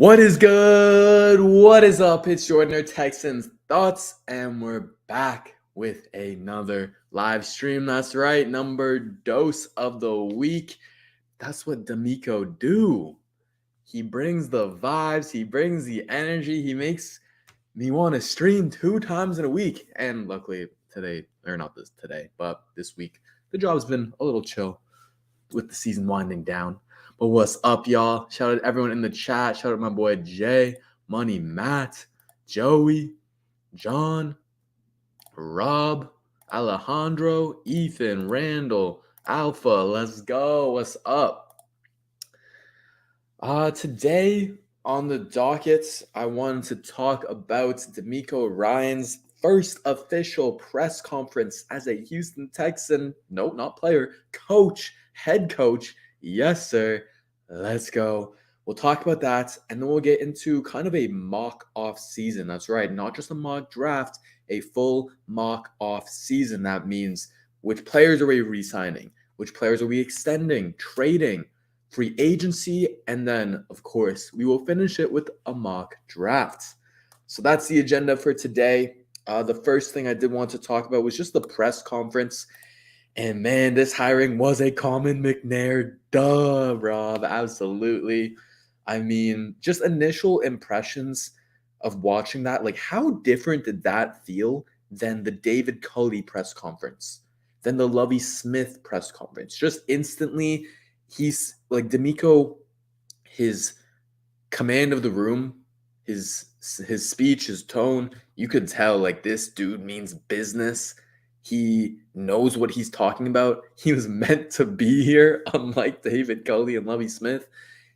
What is good? What is up? It's Jordan Texans Thoughts, and we're back with another live stream. That's right, number dose of the week. That's what DeMeco do. He brings the vibes, he brings the energy, he makes me want to stream 2 times in a week. And luckily today, or not this today, but this week, the job's been a little chill with the season winding down. But what's up, y'all? Shout out to everyone in the chat. Shout out to my boy Jay, Money Matt, Joey, John, Rob, Alejandro, Ethan, Randall, Alpha. Let's go. What's up? Today on the docket, I wanted to talk about DeMeco Ryans' first official press conference as a Houston Texan. Nope, not player, coach, head coach. Yes, sir. Let's go. We'll talk about that, and then we'll get into kind of a mock off season. That's right, not just a mock draft, a full mock off season. That means which players are we re-signing, which players are we extending, trading, free agency, and then, of course, we will finish it with a mock draft. So that's the agenda for today. The first thing I did want to talk about was just the press conference. And man, this hiring was a common McNair. Duh, Rob. Absolutely. I mean, just initial impressions of watching that. Like, how different did that feel than the David Culley press conference, than the Lovie Smith press conference? Just instantly, he's like DeMeco, his command of the room, his speech, his tone, you could tell like this dude means business. He knows what he's talking about. He was meant to be here, unlike David Culley and Lovie Smith.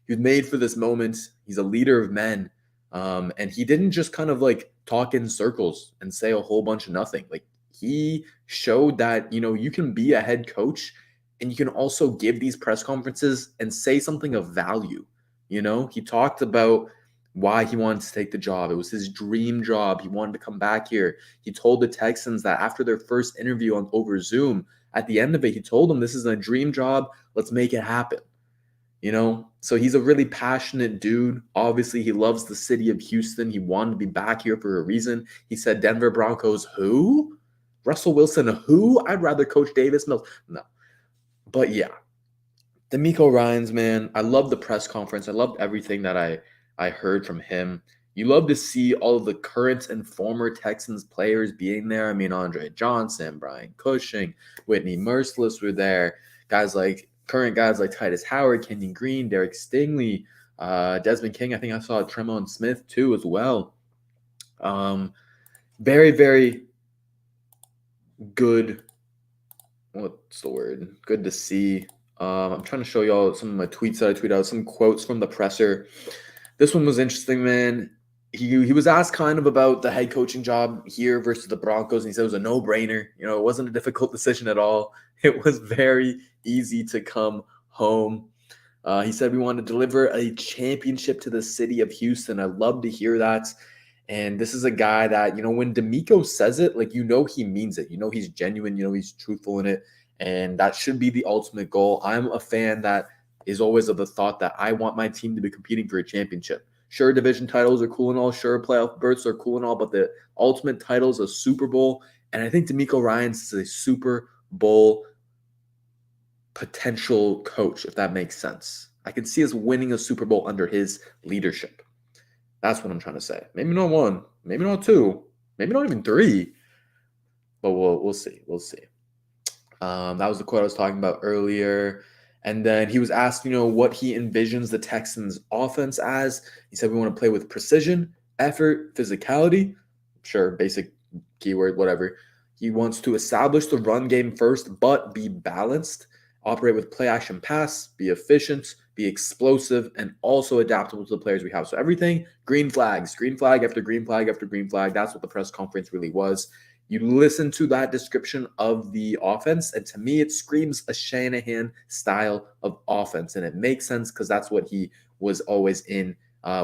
He was made for this moment. He's a leader of men. And he didn't just kind of like talk in circles and say a whole bunch of nothing. Like he showed that, you can be a head coach and you can also give these press conferences and say something of value. He talked about why he wanted to take the job. It was his dream job. He wanted to come back here. He told the Texans that after their first interview over Zoom, at the end of it, he told them, this is a dream job. Let's make it happen. So he's a really passionate dude. Obviously, he loves the city of Houston. He wanted to be back here for a reason. He said, Denver Broncos, who? Russell Wilson, who? I'd rather coach Davis Mills. No. But yeah, DeMeco Ryans, man, I love the press conference. I loved everything that I heard from him. You love to see all of the current and former Texans players being there. I mean, Andre Johnson, Brian Cushing, Whitney Merciless were there. Current guys like Titus Howard, Kenyon Green, Derek Stingley, Desmond King. I think I saw Tremont Smith too as well. Very, very good. What's the word? Good to see. I'm trying to show y'all some of my tweets that I tweeted out, some quotes from the presser. This one was interesting, man. He was asked kind of about the head coaching job here versus the Broncos, and he said it was a no-brainer. It wasn't a difficult decision at all. It was very easy to come home. He said we want to deliver a championship to the city of Houston. I love to hear that. And this is a guy that, when DeMeco says it, like, he means it. He's genuine. He's truthful in it. And that should be the ultimate goal. I'm a fan that is always of the thought that I want my team to be competing for a championship. Sure, division titles are cool and all. Sure, playoff berths are cool and all. But the ultimate title is a Super Bowl. And I think DeMeco Ryans is a Super Bowl potential coach, if that makes sense. I can see us winning a Super Bowl under his leadership. That's what I'm trying to say. Maybe not one, maybe not two, maybe not even three. But we'll see. We'll see. That was the quote I was talking about earlier. And then he was asked, what he envisions the Texans' offense as. He said, we want to play with precision, effort, physicality. Sure, basic keyword, whatever. He wants to establish the run game first, but be balanced, operate with play action pass, be efficient, be explosive, and also adaptable to the players we have. So everything, green flag after green flag after green flag. That's what the press conference really was. You listen to that description of the offense, and to me, it screams a Shanahan style of offense. And it makes sense because that's what he was always in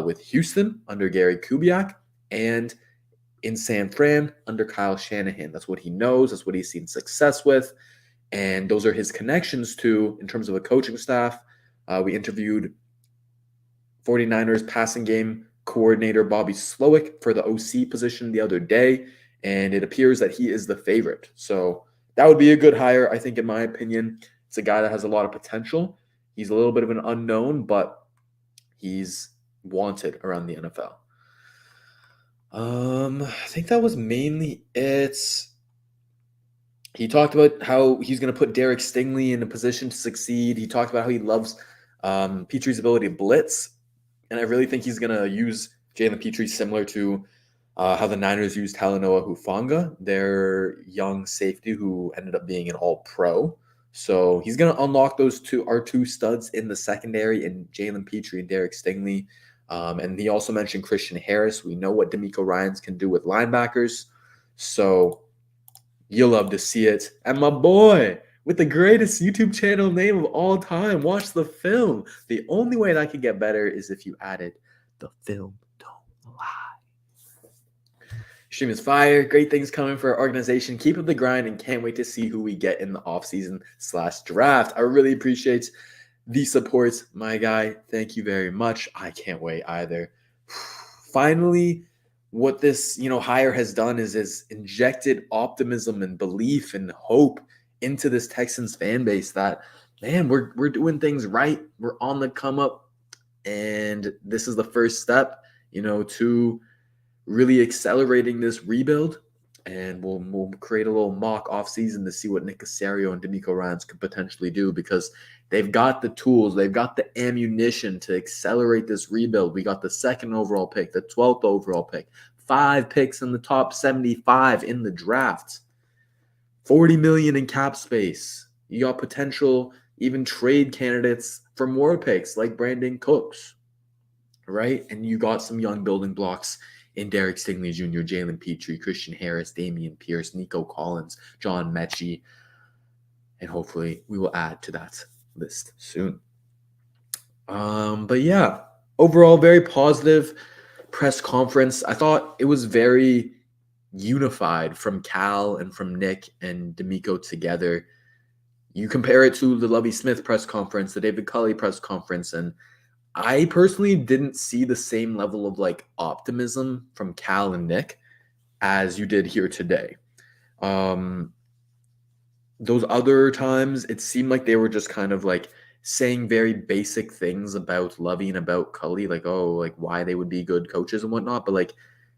with Houston under Gary Kubiak and in San Fran under Kyle Shanahan. That's what he knows. That's what he's seen success with. And those are his connections to, in terms of a coaching staff. We interviewed 49ers passing game coordinator Bobby Slowick for the OC position the other day, and it appears that he is the favorite. So that would be a good hire, I think, in my opinion. It's a guy that has a lot of potential. He's a little bit of an unknown, but he's wanted around the NFL. I think that was mainly it. He talked about how he's going to put Derek Stingley in a position to succeed. He talked about how he loves Petry's ability to blitz, and I really think he's going to use Jalen Petry similar to how the Niners used Talanoa Hufanga, their young safety who ended up being an All-Pro. So he's going to unlock our two studs in the secondary in Jalen Petry and Derek Stingley. And he also mentioned Christian Harris. We know what DeMeco Ryans can do with linebackers. So you'll love to see it. And my boy, with the greatest YouTube channel name of all time, Watch the Film. The only way that could get better is if you added the film don't lie. Stream is fire. Great things coming for our organization. Keep up the grind and can't wait to see who we get in the offseason/draft. I really appreciate the support, my guy. Thank you very much. I can't wait either. Finally, what this hire has done is injected optimism and belief and hope into this Texans fan base that, man, we're doing things right. We're on the come up, and this is the first step, to really accelerating this rebuild. And we'll create a little mock offseason to see what Nick Caserio and DeMeco Ryans could potentially do, because they've got the tools, they've got the ammunition to accelerate this rebuild. We got the 2nd overall pick, the 12th overall pick, 5 picks in the top 75 in the draft, $40 million in cap space. You got potential even trade candidates for more picks like Brandon Cooks, right? And you got some young building blocks in Derek Stingley Jr., Jalen Petry, Christian Harris, Damian Pierce, Nico Collins, John Mechie, and hopefully we will add to that list soon. But yeah, overall, very positive press conference. I thought it was very unified from Cal and from Nick and DeMeco together. You compare it to the Lovie Smith press conference, the David Culley press conference, and I personally didn't see the same level of optimism from Cal and Nick as you did here today. Those other times, it seemed like they were just kind of saying very basic things about Lovie and about Culley, why they would be good coaches and whatnot. But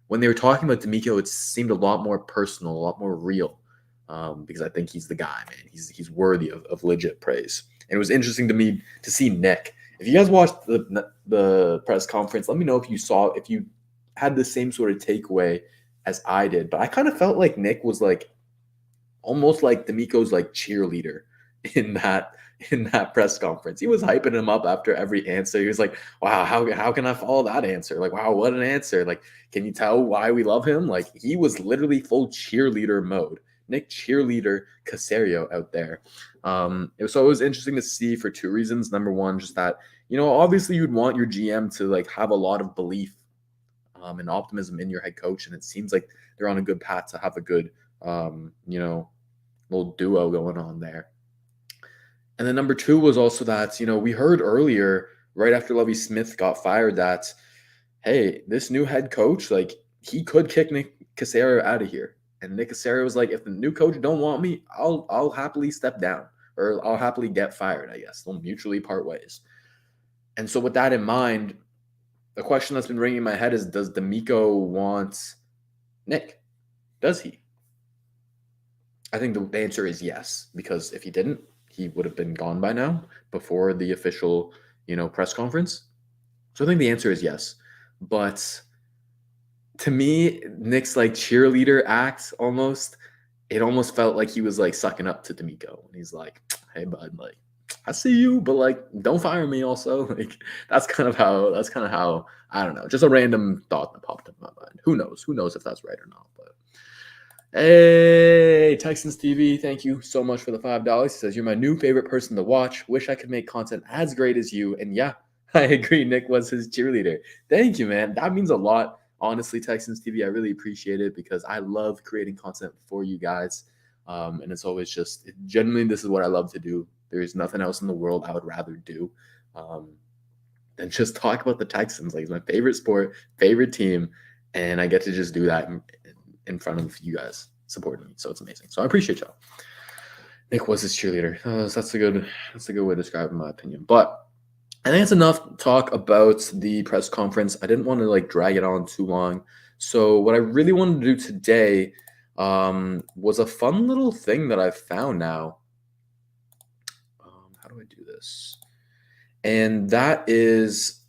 when they were talking about DeMeco, it seemed a lot more personal, a lot more real, because I think he's the guy, man. He's worthy of legit praise. And it was interesting to me to see Nick. If you guys watched the press conference, let me know if you had the same sort of takeaway as I did. But I kind of felt like Nick was almost like DeMeco's cheerleader in that press conference. He was hyping him up after every answer. He was like, wow, how can I follow that answer? Wow, what an answer. Can you tell why we love him? He was literally full cheerleader mode. Nick cheerleader Caserio out there. It was interesting to see for 2 reasons. Number one, just that, obviously you'd want your GM to have a lot of belief and optimism in your head coach. And it seems like they're on a good path to have a good, little duo going on there. And then number 2 was also that, we heard earlier, right after Lovie Smith got fired, that, hey, this new head coach, he could kick Nick Caserio out of here. And Nick Caserio was like, if the new coach don't want me, I'll happily step down, or I'll happily get fired, I guess. They'll mutually part ways. And so with that in mind, the question that's been ringing in my head is, does DeMeco want Nick? Does he? I think the answer is yes, because if he didn't, he would have been gone by now before the official, press conference. So I think the answer is yes. But to me, Nick's cheerleader act it almost felt like he was sucking up to DeMeco. And he's like, hey bud, I see you, but don't fire me also. That's kind of how, I don't know, just a random thought that popped up in my mind. Who knows if that's right or not. But hey, Texans TV, thank you so much for the $5. He says, you're my new favorite person to watch. Wish I could make content as great as you. And yeah, I agree. Nick was his cheerleader. Thank you, man. That means a lot. Honestly, Texans TV, I really appreciate it, because I love creating content for you guys. And it's always genuinely, this is what I love to do. There's nothing else in the world I would rather do than and just talk about the Texans. Like, it's my favorite sport, favorite team, and I get to just do that in front of you guys supporting me. So it's amazing. So I appreciate y'all. Nick was his cheerleader. That's a good way to describe it, in my opinion. But I think it's enough talk about the press conference. I didn't want to drag it on too long. So what I really wanted to do today was a fun little thing that I've found now. How do I do this? And that is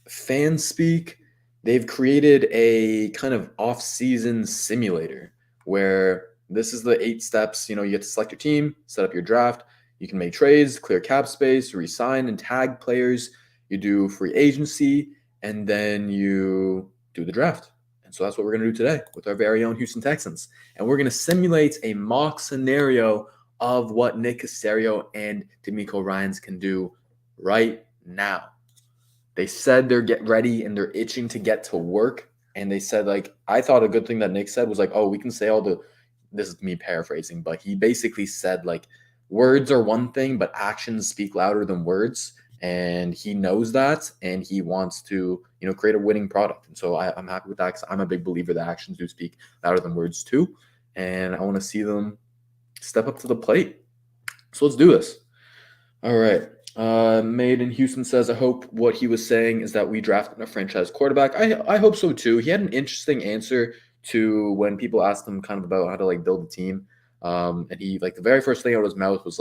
Fanspeak. They've created a kind of off-season simulator where this is the 8 steps. You get to select your team, set up your draft. You can make trades, clear cap space, re-sign and tag players. You do free agency, and then you do the draft. And so that's what we're going to do today with our very own Houston Texans. And we're going to simulate a mock scenario of what Nick Caserio and DeMeco Ryans can do right now. They said they're getting ready and they're itching to get to work. And they said, I thought a good thing that Nick said was we can say this is me paraphrasing, but he basically said words are one thing, but actions speak louder than words. And he knows that, and he wants to, create a winning product. And so I'm happy with that because I'm a big believer that actions do speak louder than words too. And I want to see them step up to the plate. So let's do this. All right. Made in Houston says, I hope what he was saying is that we drafted a franchise quarterback. I hope so too. He had an interesting answer to when people asked him kind of about how to build a team. And he the very first thing out of his mouth was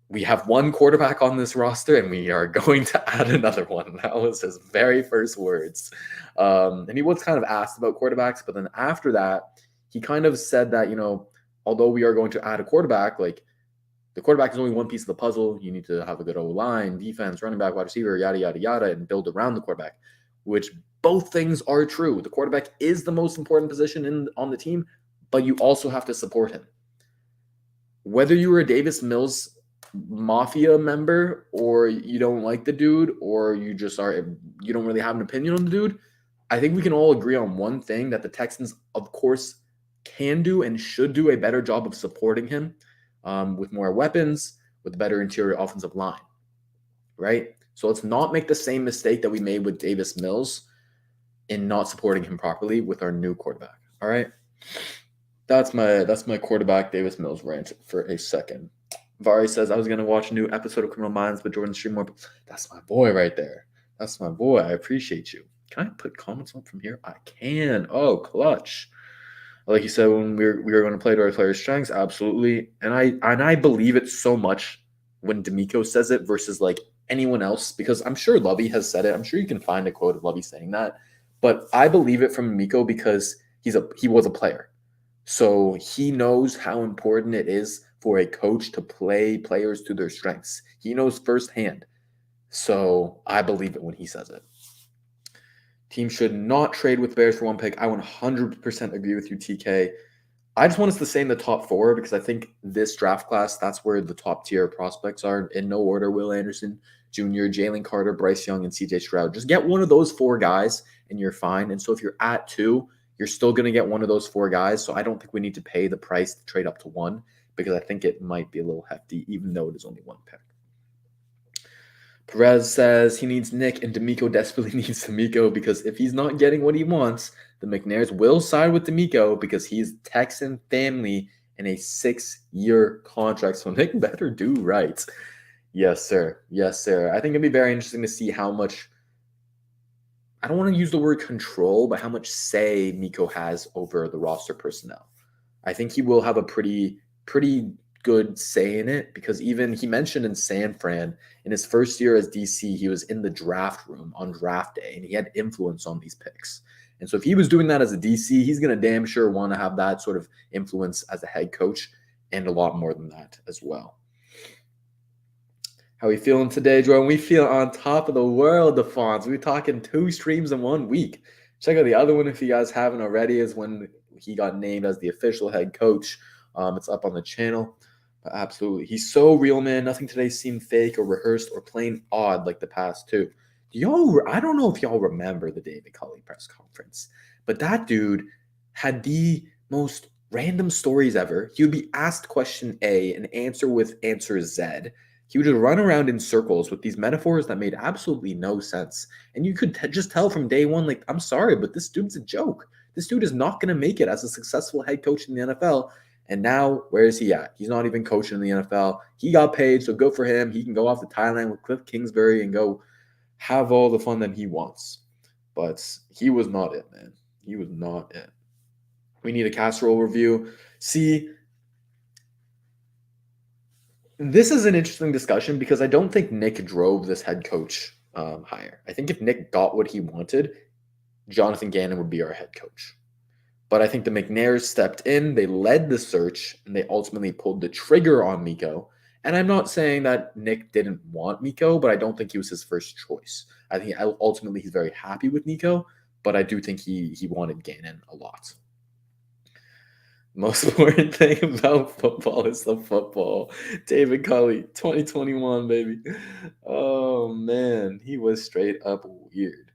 we have one quarterback on this roster and we are going to add another one. That was his very first words. And he was kind of asked about quarterbacks, but then after that, he kind of said that, although we are going to add a quarterback, the quarterback is only one piece of the puzzle. You need to have a good O-line, defense, running back, wide receiver, yada, yada, yada, and build around the quarterback, which both things are true. The quarterback is the most important position on the team, but you also have to support him. Whether you were a Davis Mills Mafia member or you don't like the dude or you don't really have an opinion on the dude, I think we can all agree on one thing, that the Texans, of course, can do and should do a better job of supporting him with more weapons, with a better interior offensive line, right? So let's not make the same mistake that we made with Davis Mills in not supporting him properly with our new quarterback, all right? That's my quarterback Davis Mills rant for a second. Vari says, I was going to watch a new episode of Criminal Minds with Jordan Streamore. That's my boy right there. That's my boy. I appreciate you. Can I put comments up from here? I can. Oh, clutch. Like you said, when we were going to play to our players' strengths, absolutely. And I believe it so much when DeMeco says it versus anyone else, because I'm sure Lovey has said it. I'm sure you can find a quote of Lovey saying that. But I believe it from DeMeco because he was a player. So he knows how important it is for a coach to play players to their strengths. He knows firsthand. So I believe it when he says it. Team should not trade with Bears for one pick. I 100% agree with you, TK. I just want us to stay in the top 4 because I think this draft class, that's where the top tier prospects are. In no order: Will Anderson Jr., Jalen Carter, Bryce Young, and CJ Stroud. Just get one of those 4 guys and you're fine. And so if you're at 2, you're still going to get one of those 4 guys. So I don't think we need to pay the price to trade up to 1 because I think it might be a little hefty, even though it is only 1 pick. Perez says he needs Nick and DeMeco desperately needs DeMeco because if he's not getting what he wants, the McNairs will side with DeMeco because he's Texan family in a 6-year contract. So Nick better do right. Yes, sir. Yes, sir. I think it'd be very interesting to see how much, I don't want to use the word control, but how much say Nico has over the roster personnel. I think he will have a pretty good say in it because even he mentioned in San Fran in his first year as DC, he was in the draft room on draft day and he had influence on these picks. And so if he was doing that as a DC, he's going to damn sure want to have that sort of influence as a head coach and a lot more than that as well. How are we feeling today, Jordan? We feel on top of the world, the Fonts. We're talking 2 streams in 1 week. Check out the other one if you guys haven't already, is when he got named as the official head coach. It's up on the channel. Absolutely. He's so real, man. Nothing today seemed fake or rehearsed or plain odd like the past 2. I don't know if y'all remember the David Culley press conference, but that dude had the most random stories ever. He would be asked question A and answer with answer Z. He would just run around in circles with these metaphors that made absolutely no sense. And you could just tell from day one, like, I'm sorry, but this dude's a joke. This dude is not going to make it as a successful head coach in the NFL. And now, where is he at? He's not even coaching in the NFL. He got paid, so good for him. He can go off to Thailand with Cliff Kingsbury and go have all the fun that he wants. But he was not it, man. He was not it. We need a casserole review. See, this is an interesting discussion because I don't think Nick drove this head coach hire. I think if Nick got what he wanted, Jonathan Gannon would be our head coach. But I think the McNairs stepped in, they led the search, and they ultimately pulled the trigger on Miko. And I'm not saying that Nick didn't want Miko, but I don't think he was his first choice. I think ultimately he's very happy with Miko, but I do think he wanted Gannon a lot. Most important thing about football is the football. David Culley, 2021, baby. Oh, man. He was straight up weird.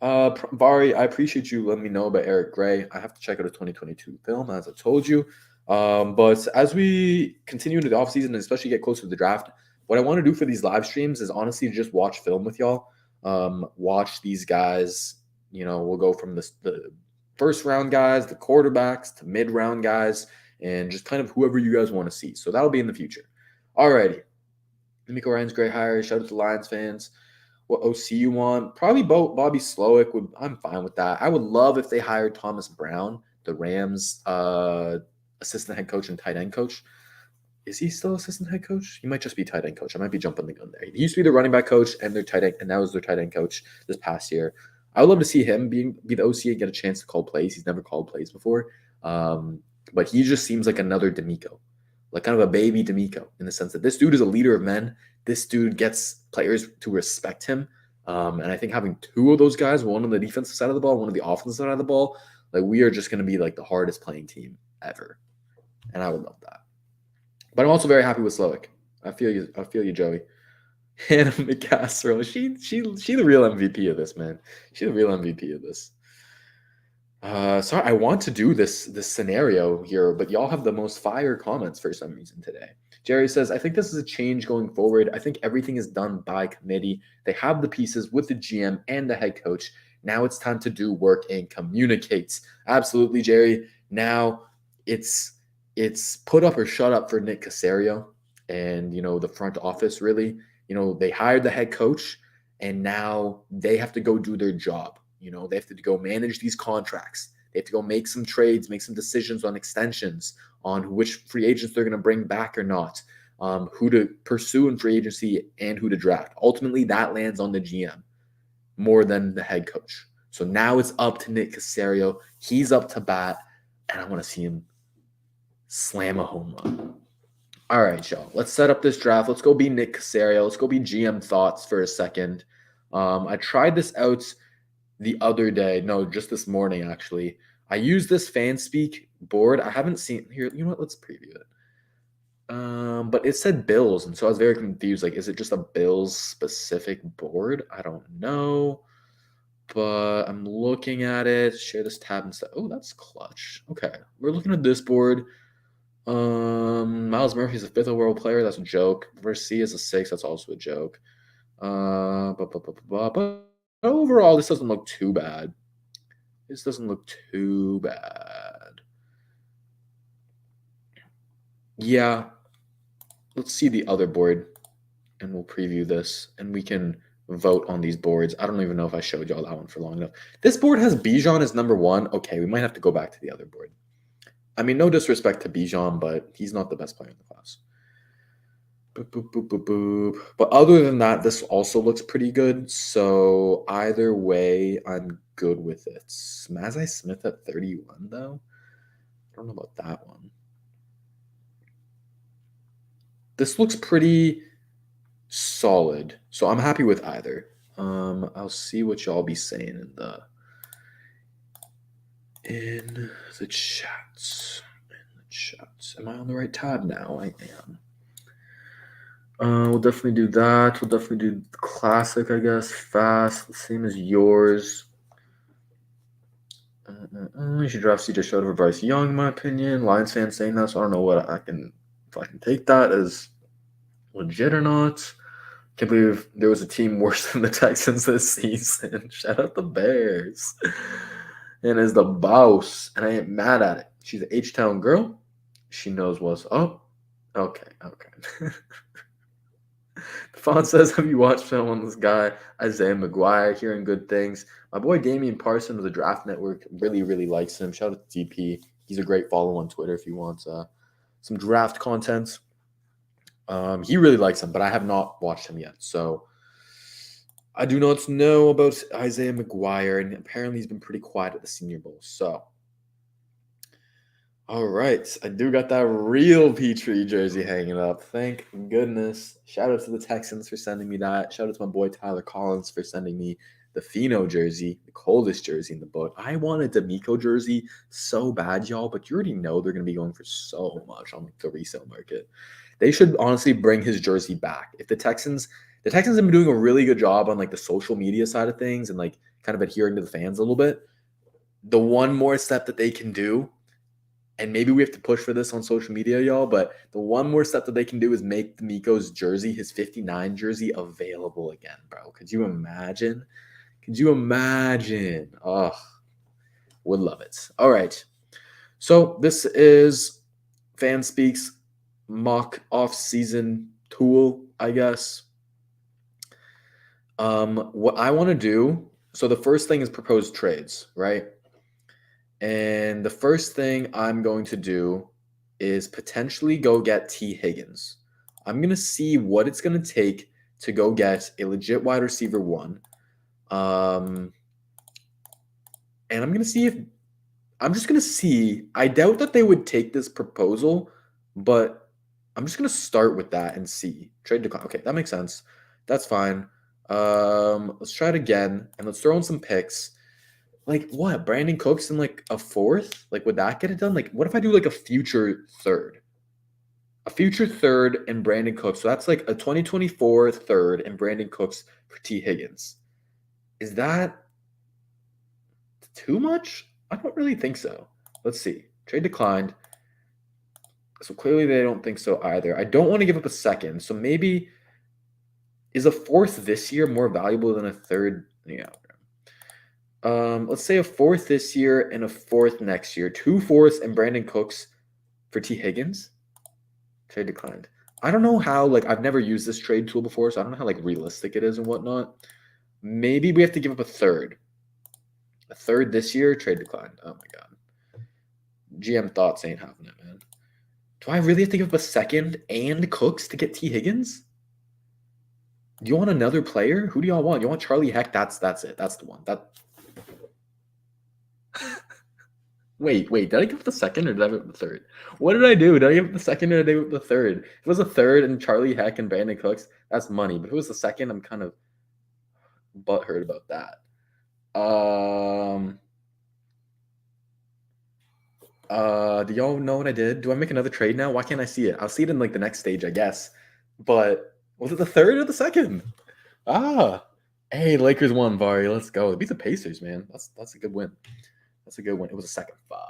Bari, I appreciate you letting me know about Eric Gray. I have to check out a 2022 film, as I told you. But as we continue into the offseason, and especially get closer to the draft, what I want to do for these live streams is honestly just watch film with y'all. Watch these guys. We'll go from the first round guys, the quarterbacks, to mid round guys, and just kind of whoever you guys want to see. So that'll be in the future. Alrighty. DeMeco Ryans, great hire. Shout out to Lions fans. What OC you want? Probably Bobby Slowick. I'm fine with that. I would love if they hired Thomas Brown, the Rams assistant head coach and tight end coach. Is he still assistant head coach? He might just be tight end coach. I might be jumping the gun there. He used to be the running back coach and their tight end, and now was their tight end coach this past year. I would love to see him be the OC and get a chance to call plays. He's never called plays before. But he just seems like another DeMeco, like kind of a baby DeMeco, in the sense that this dude is a leader of men. This dude gets players to respect him. And I think having two of those guys, one on the defensive side of the ball, one on the offensive side of the ball, like we are just going to be like the hardest playing team ever. And I would love that. But I'm also very happy with Slowick. I feel you, Joey. Hannah McCastro, she the real MVP of this, man. She's the real MVP of this. Sorry, I want to do this scenario here, but y'all have the most fire comments for some reason today. Jerry says, I think this is a change going forward. I think everything is done by committee. They have the pieces with the GM and the head coach. Now it's time to do work and communicate. Absolutely, Jerry. Now it's put up or shut up for Nick Caserio and, the front office, really. They hired the head coach, and now they have to go do their job. They have to go manage these contracts. They have to go make some trades, make some decisions on extensions, on which free agents they're going to bring back or not, who to pursue in free agency and who to draft. Ultimately, that lands on the GM more than the head coach. So now it's up to Nick Caserio. He's up to bat, and I want to see him slam a home run. All right, y'all. Let's set up this draft. Let's go be Nick Caserio. Let's go be GM thoughts for a second. I tried this out the other day. No, just this morning, actually. I used this FanSpeak board. I haven't seen here. You know what? Let's preview it. But it said Bills, and so I was very confused. Like, is it just a Bills specific board? I don't know. But I'm looking at it. Share this tab and stuff. Oh, that's clutch. Okay. We're looking at this board. Miles Murphy's a 5th overall player. That's a joke. Versi is a 6. That's also a joke. But overall, this doesn't look too bad. Yeah. Let's see the other board, and we'll preview this, and we can vote on these boards. I don't even know if I showed y'all that one for long enough. This board has Bijan as number 1. Okay, we might have to go back to the other board. I mean, no disrespect to Bijan, but he's not the best player in the class. Boop, boop, boop, boop, boop. But other than that, this also looks pretty good. So either way, I'm good with it. Mazai Smith at 31, though? I don't know about that one. This looks pretty solid. So I'm happy with either. I'll see what y'all be saying in the chats. Am I on the right tab now? I am. We'll definitely do that. We'll definitely do classic, I guess. Fast, the same as yours. You should draft CJ Stroud over Bryce Young, in my opinion. Lions fans saying that, so I don't know what I can if I can take that as legit or not. Can't believe there was a team worse than the Texans this season. Shout out the Bears. And is the boss, and I ain't mad at it. She's an H-Town girl. She knows what's up. Okay. Fawn says, have you watched film on this guy, Isaiah McGuire, hearing good things? My boy Damian Parson of the Draft Network really, really likes him. Shout out to DP. He's a great follow on Twitter if you want some draft content. He really likes him, but I have not watched him yet. So I do not know about Isaiah McGuire, and apparently he's been pretty quiet at the Senior Bowl. So, all right. I do got that real Petrie jersey hanging up. Thank goodness. Shout out to the Texans for sending me that. Shout out to my boy Tyler Collins for sending me the Pheno jersey, the coldest jersey in the book. I want a DeMeco jersey so bad, y'all, but you already know they're going to be going for so much on the resale market. They should honestly bring his jersey back. If the Texans have been doing a really good job on like the social media side of things and like kind of adhering to the fans a little bit. The one more step that they can do, and maybe we have to push for this on social media, y'all, but the one more step that they can do is make DeMeco's jersey, his 59 jersey, available again, bro. Could you imagine? Oh, would love it. All right. So this is Fan Speaks mock off-season tool, I guess. What I want to do, so the first thing is proposed trades, right? And the first thing I'm going to do is potentially go get T Higgins. I'm going to see what it's going to take to go get a legit wide receiver one. And I'm going to see if I'm just going to see. I doubt that they would take this proposal, but I'm just going to start with that and see. Trade decline. Okay, that makes sense. That's fine. Let's try it again, and let's throw in some picks. Like what? Brandon Cooks in like a fourth? Like would that get it done? Like what if I do like a future third? A future third and Brandon Cooks. So that's like a 2024 third and Brandon Cooks for T Higgins. Is that too much? I don't really think so. Let's see. Trade declined. So clearly they don't think so either. I don't want to give up a second. So maybe is a fourth this year more valuable than a third? Yeah. Let's say a fourth this year and a fourth next year. 2 fourths and Brandon Cooks for T Higgins. Trade declined. I don't know how, like, I've never used this trade tool before, so I don't know how, like, realistic it is and whatnot. Maybe we have to give up a third. A third this year, trade declined. Oh, my God. GM thoughts ain't having it, man. Do I really have to give up a second and Cooks to get T Higgins? Do you want another player? Who do y'all want? You want Charlie Heck? That's it. That's the one. Wait, did I give up the second or did I give up the third? What did I do? Did I give up the second or did I give up the third? If it was a third and Charlie Heck and Brandon Cooks, that's money. But if it was the second, I'm kind of butthurt about that. Do y'all know what I did? Do I make another trade now? Why can't I see it? I'll see it in like the next stage, I guess. But was it the third or the second? Hey, Lakers won, Vari. Let's go. It beat the Pacers, man. That's a good win. That's a good one. It was a second. Fuck.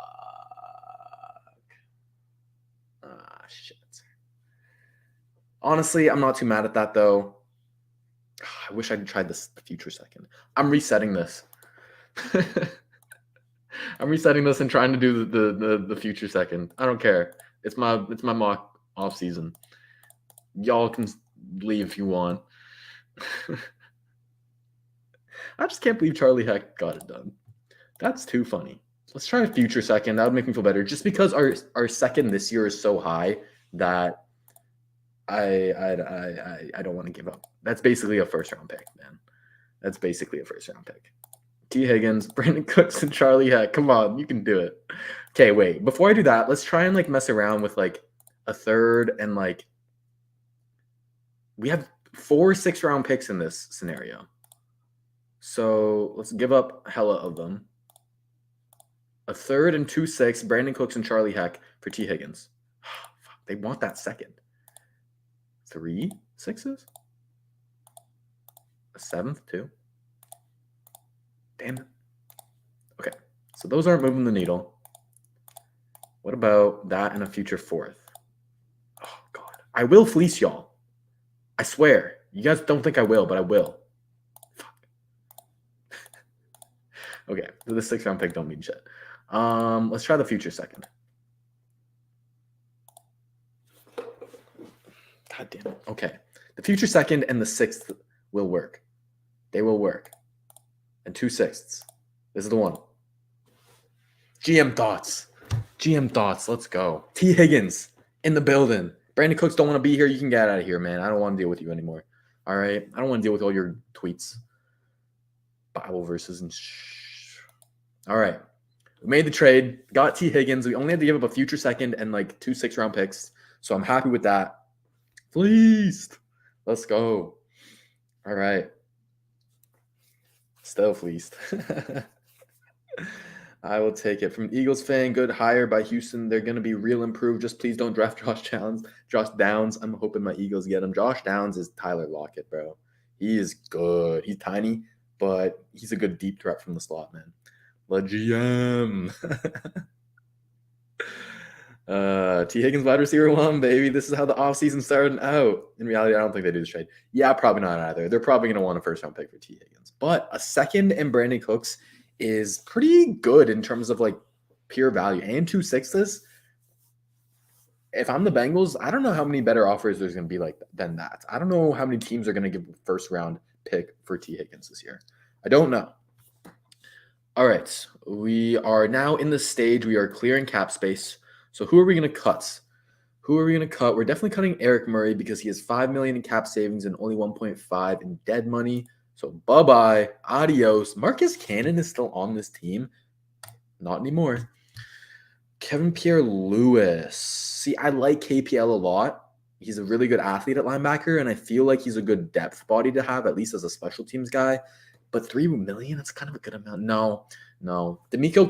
Shit. Honestly, I'm not too mad at that, though. I wish I'd tried this the future second. I'm resetting this. I'm resetting this and trying to do the future second. I don't care. It's my mock off season. Y'all can leave if you want. I just can't believe Charlie Heck got it done. That's too funny. Let's try a future second. That would make me feel better. Just because our second this year is so high that I don't want to give up. That's basically a first round pick, man. That's basically a first round pick. T Higgins, Brandon Cooks, and Charlie Heck. Come on, you can do it. Okay, wait. Before I do that, let's try and like mess around with like a third and like we have 4 6-round picks in this scenario. So let's give up hella of them. A third and 2 6, Brandon Cooks and Charlie Heck for T Higgins. They want that second. 3 6s? A 7th too? Damn it. Okay, so those aren't moving the needle. What about that and a future 4th? Oh, I will fleece y'all. I swear. You guys don't think I will, but I will. Fuck. Okay, so the 6th round pick don't mean shit. Let's try the future second. God damn it. Okay. The future second and the 6th will work. They will work. And 2 6ths. This is the one. GM thoughts. GM thoughts. Let's go. T Higgins in the building. Brandon Cooks don't want to be here. You can get out of here, man. I don't want to deal with you anymore. All right? I don't want to deal with all your tweets. Bible verses and All right. We made the trade. Got T Higgins. We only had to give up a future second and like 2 6-round picks. So I'm happy with that. Fleeced. Let's go. All right. Still fleeced. I will take it. From Eagles fan, good hire by Houston. They're going to be real improved. Just please don't draft Josh Downs. I'm hoping my Eagles get him. Josh Downs is Tyler Lockett, bro. He is good. He's tiny, but he's a good deep threat from the slot, man. La GM. T Higgins wide receiver 1, baby. This is how the offseason started out. In reality, I don't think they do this trade. Yeah, probably not either. They're probably going to want a 1st-round pick for T Higgins. But a 2nd and Brandon Cooks is pretty good in terms of like pure value. And 2 6ths. If I'm the Bengals, I don't know how many better offers there's going to be like than that. I don't know how many teams are going to give a 1st-round pick for T Higgins this year. I don't know. All right. We are now in the stage. We are clearing cap space. So who are we going to cut? We're definitely cutting Eric Murray because he has $5 million in cap savings and only 1.5 in dead money. So bye-bye. Adios. Marcus Cannon is still on this team. Not anymore. Kevin Pierre-Louis. See, I like KPL a lot. He's a really good athlete at linebacker, and I feel like he's a good depth body to have, at least as a special teams guy. But $3 million, that's kind of a good amount. No. DeMeco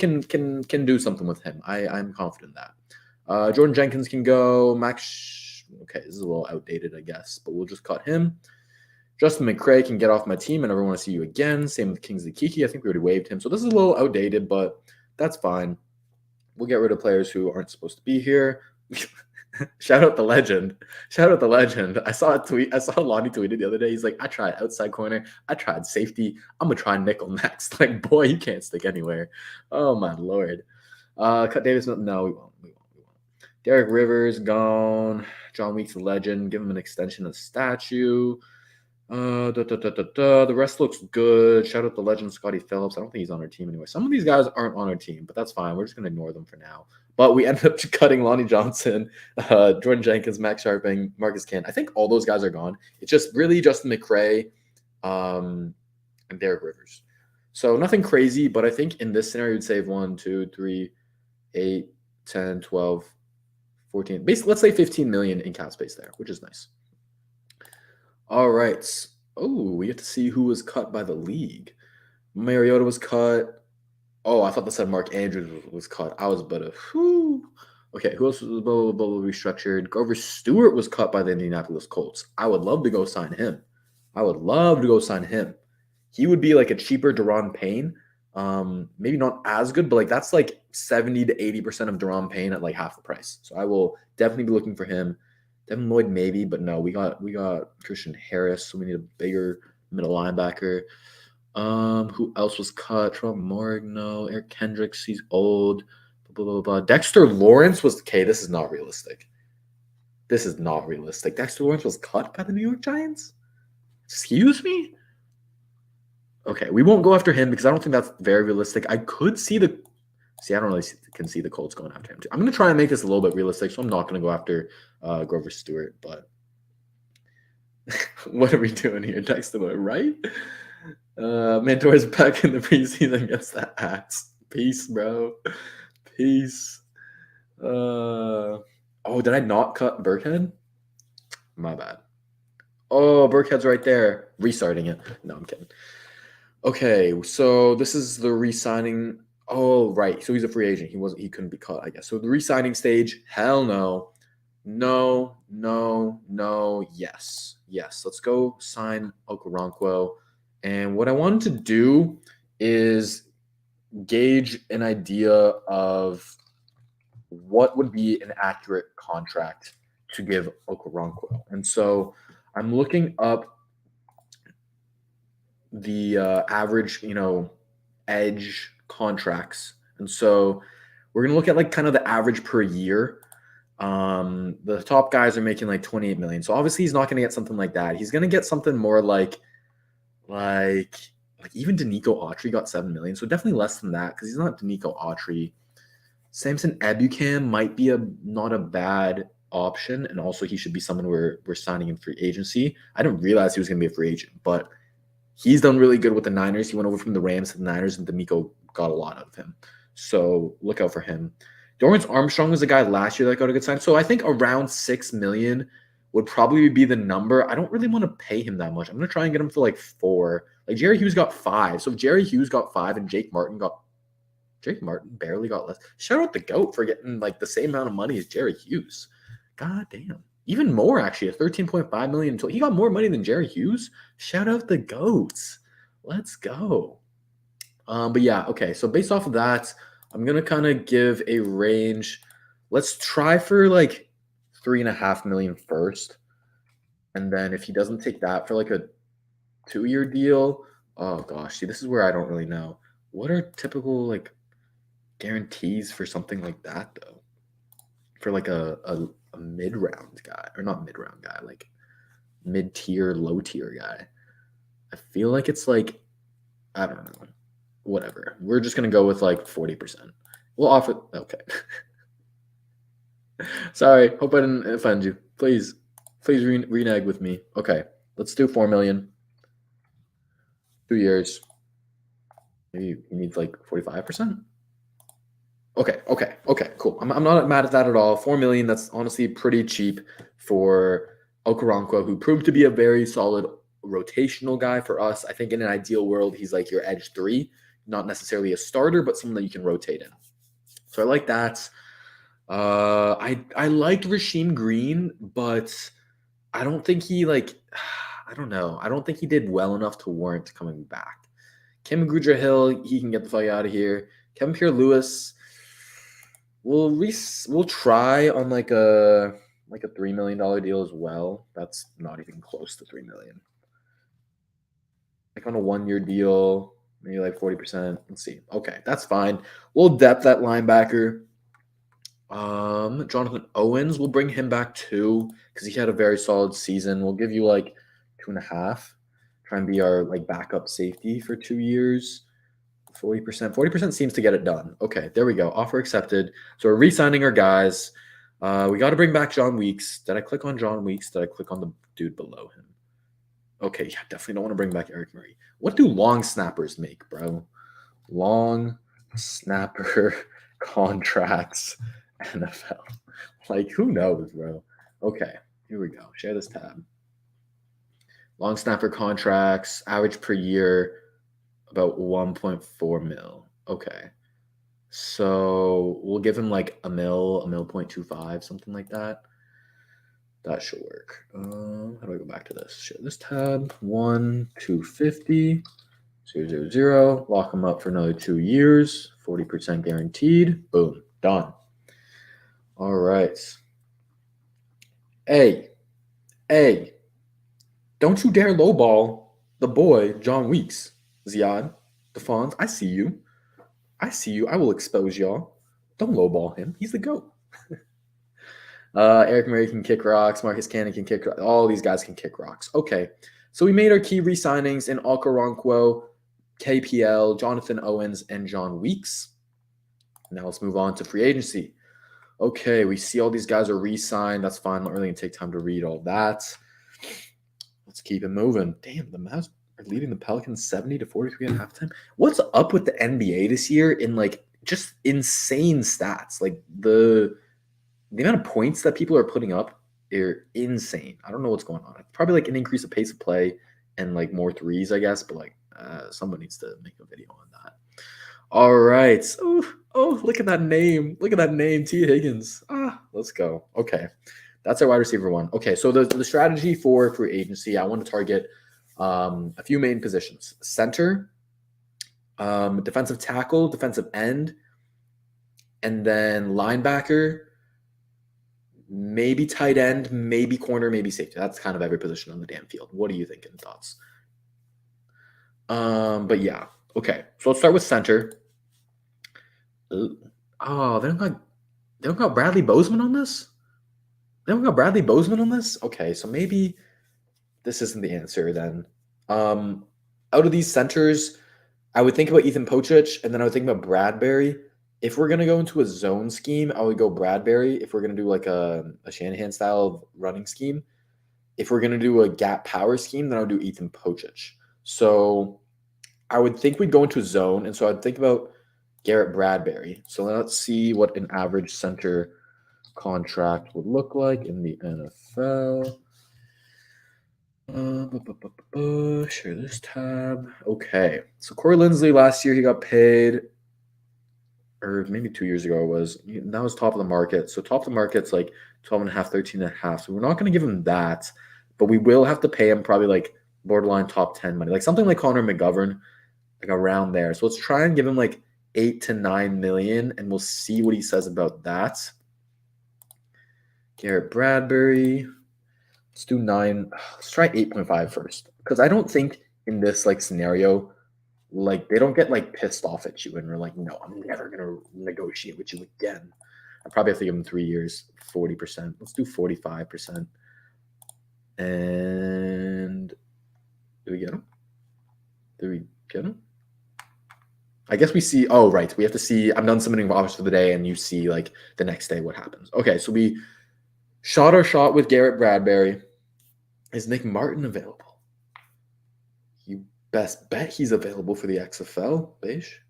can do something with him. I'm confident in that. Jordan Jenkins can go. Max, okay, this is a little outdated, I guess, but we'll just cut him. Justin McCray can get off my team. I never want to see you again. Same with Kingsley Kiki. I think we already waived him. So this is a little outdated, but that's fine. We'll get rid of players who aren't supposed to be here. Shout out the legend. I saw a tweet. I saw Lonnie tweeted the other day. He's like, I tried outside corner. I tried safety. I'm going to try nickel next. Like, boy, you can't stick anywhere. Oh, my Lord. Cut Davis. No, we won't. Derek Rivers, gone. John Weeks, a legend. Give him an extension of statue. The rest looks good. Shout out the legend Scotty Phillips. I don't think he's on our team anyway. Some of these guys aren't on our team, but that's fine. We're just going to ignore them for now. But we ended up cutting Lonnie Johnson, Jordan Jenkins, Max Sharping, Marcus Cannon. I think all those guys are gone. It's just really Justin McCray and Derek Rivers. So nothing crazy, but I think in this scenario, you'd save 1, 2, 3, 8, 10, 12, 14. Basically, let's say 15 million in cap space there, which is nice. All right. Oh, we get to see who was cut by the league. Mariota was cut. Oh, I thought that said Mark Andrews was cut. I was about to, whew. Okay, who else was blah, blah, blah, restructured? Grover Stewart was cut by the Indianapolis Colts. I would love to go sign him. He would be like a cheaper Daron Payne. Maybe not as good, but like that's like 70 to 80% of Daron Payne at like half the price. So I will definitely be looking for him. Devin Lloyd maybe, but no, we got Christian Harris, so we need a bigger middle linebacker. Who else was cut? Trump Morg, no. Eric Kendricks, he's old. Blah, blah, blah. Dexter Lawrence was okay. This is not realistic. Dexter Lawrence was cut by the New York Giants? Excuse me? Okay, we won't go after him because I don't think that's very realistic. I could see I don't really can see the Colts going after him too. I'm going to try and make this a little bit realistic, so I'm not going to go after Grover Stewart, but what are we doing here? Dexter Lawrence, right? Mentor's back in the preseason against the Axe. Peace, bro. Peace. Oh, did I not cut Burkhead? My bad. Oh, Burkhead's right there. Restarting it. No, I'm kidding. Okay, so this is the re-signing. Oh, right. So he's a free agent. He couldn't be cut, I guess. So the re-signing stage, hell no. No. Yes. Let's go sign Okoronkwo. And what I wanted to do is gauge an idea of what would be an accurate contract to give Okoronkwo. And so I'm looking up the average, edge contracts. And so we're going to look at like kind of the average per year. The top guys are making like 28 million. So obviously he's not going to get something like that. He's going to get something more like even DeMeco Autry got 7 million. So definitely less than that because he's not DeMeco Autry. Samson Ebukam might be not a bad option. And also he should be someone we're signing in free agency. I didn't realize he was going to be a free agent, but he's done really good with the Niners. He went over from the Rams to the Niners, and DeMeco got a lot out of him. So look out for him. Dorrance Armstrong was a guy last year that got a good sign. So I think around 6 million would probably be the number. I don't really want to pay him that much. I'm going to try and get him for like 4. Like Jerry Hughes got 5. So if Jerry Hughes got 5 and Jake Martin barely got less. Shout out the GOAT for getting like the same amount of money as Jerry Hughes. God damn. Even more, actually, at 13.5 million. He got more money than Jerry Hughes. Shout out the GOATs. Let's go. But yeah, okay. So based off of that, I'm going to kind of give a range. Let's try for like 3.5 million first. And then if he doesn't take that for like a 2-year deal, oh gosh, see, this is where I don't really know. What are typical like guarantees for something like that though? For like a mid-round guy, or not mid-round guy, like mid-tier, low-tier guy. I feel like it's like, I don't know, whatever. We're just going to go with like 40%. We'll offer, okay. Sorry, hope I didn't offend you. Please renege with me. Okay, let's do 4 million. 2 years. Maybe you need like 45%. Okay, cool. I'm not mad at that at all. 4 million, that's honestly pretty cheap for Okoronkwo, who proved to be a very solid rotational guy for us. I think in an ideal world, he's like your edge 3, not necessarily a starter, but someone that you can rotate in. So I like that. I liked Rasheem Green, but I don't think he I don't know. I don't think he did well enough to warrant coming back. Kim Goodra-Hill, he can get the fuck out of here. Kevin Pierre-Louis, we'll try on like a $3 million deal as well. That's not even close to 3 million. Like on a 1-year deal, maybe like 40%. Let's see. Okay, that's fine. We'll depth that linebacker. Jonathan Owens, we'll bring him back too because he had a very solid season. We'll give you like 2.5. Try and be our like backup safety for 2 years. 40%. 40% seems to get it done. Okay, there we go. Offer accepted. So we're re-signing our guys. We got to bring back John Weeks. Did I click on John Weeks? Did I click on the dude below him? Okay, yeah, definitely don't want to bring back Eric Murray. What do long snappers make, bro? Long snapper contracts, NFL. Like, who knows, bro? Okay, here we go. Share this tab. Long snapper contracts, average per year, about 1.4 mil. Okay. So we'll give him like a mil 0.25, something like that. That should work. How do I go back to this? Share this tab. 1,250, 000. Lock him up for another 2 years. 40% guaranteed. Boom. Done. All right. Hey. Don't you dare lowball the boy, John Weeks. Ziad, Defons, I see you. I will expose y'all. Don't lowball him. He's the GOAT. Eric Murray can kick rocks. Marcus Cannon can kick rocks. All these guys can kick rocks. Okay. So we made our key re-signings in Okoronkwo, KPL, Jonathan Owens, and John Weeks. Now let's move on to free agency. Okay, we see all these guys are re-signed. That's fine. Not really going to take time to read all that. Let's keep it moving. Damn, the Mavs are leading the Pelicans 70-43 at halftime. What's up with the NBA this year in like just insane stats? Like the amount of points that people are putting up are insane. I don't know what's going on. It's probably like an increase of pace of play and like more threes, I guess. But like someone needs to make a video on that. All right. Oh, look at that name. Look at that name, T Higgins. Let's go. Okay. That's our wide receiver one. Okay, so the strategy for free agency, I want to target a few main positions. Center, defensive tackle, defensive end, and then linebacker, maybe tight end, maybe corner, maybe safety. That's kind of every position on the damn field. What are you thinking? Thoughts? But yeah. Okay. So let's start with center. Ooh. Oh, they don't got Bradley Bozeman on this? They don't got Bradley Bozeman on this? Okay, so maybe this isn't the answer then. Out of these centers, I would think about Ethan Pocic, and then I would think about Bradbury. If we're gonna go into a zone scheme, I would go Bradbury. If we're gonna do like a Shanahan style running scheme, if we're gonna do a gap power scheme, then I would do Ethan Pocic. So I would think we'd go into a zone, and so I'd think about Garrett Bradbury. So let's see what an average center contract would look like in the NFL. Share this tab. Okay. So Corey Linsley last year he got paid, or maybe 2 years ago it was. That was top of the market. So top of the market's like 12 and a half, 13 and a half. So we're not going to give him that, but we will have to pay him probably like borderline top 10 money. Like something like Connor McGovern, like around there. So let's try and give him like 8 to 9 million, and we'll see what he says about that. Garrett Bradbury. Let's do 9. Let's try 8.5 first. Because I don't think in this like scenario, like they don't get like pissed off at you and we're like, no, I'm never gonna negotiate with you again. I probably have to give them 3 years, 40%. Let's do 45%. And do we get him? Do we get him? I guess we see. Oh, right. We have to see. I'm done submitting offers for the day, and you see like the next day what happens. Okay, so we shot our shot with Garrett Bradbury. Is Nick Martin available? You best bet he's available for the XFL. Bish.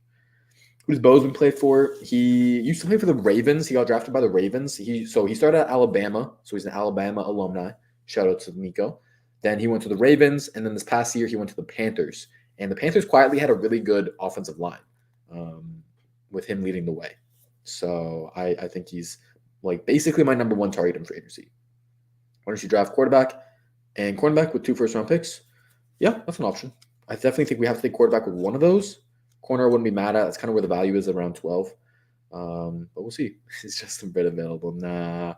Who does Bozeman play for? He used to play for the Ravens. He got drafted by the Ravens. He started at Alabama, so he's an Alabama alumni. Shout out to DeMeco. Then he went to the Ravens, and then this past year he went to the Panthers. And the Panthers quietly had a really good offensive line, with him leading the way. So I think he's like basically my number one target in free agency. Why don't you draft quarterback and cornerback with 2 first-round picks? Yeah, that's an option. I definitely think we have to take quarterback with one of those. Corner I wouldn't be mad at. That's kind of where the value is, around 12. But we'll see. It's just a bit available. Nah.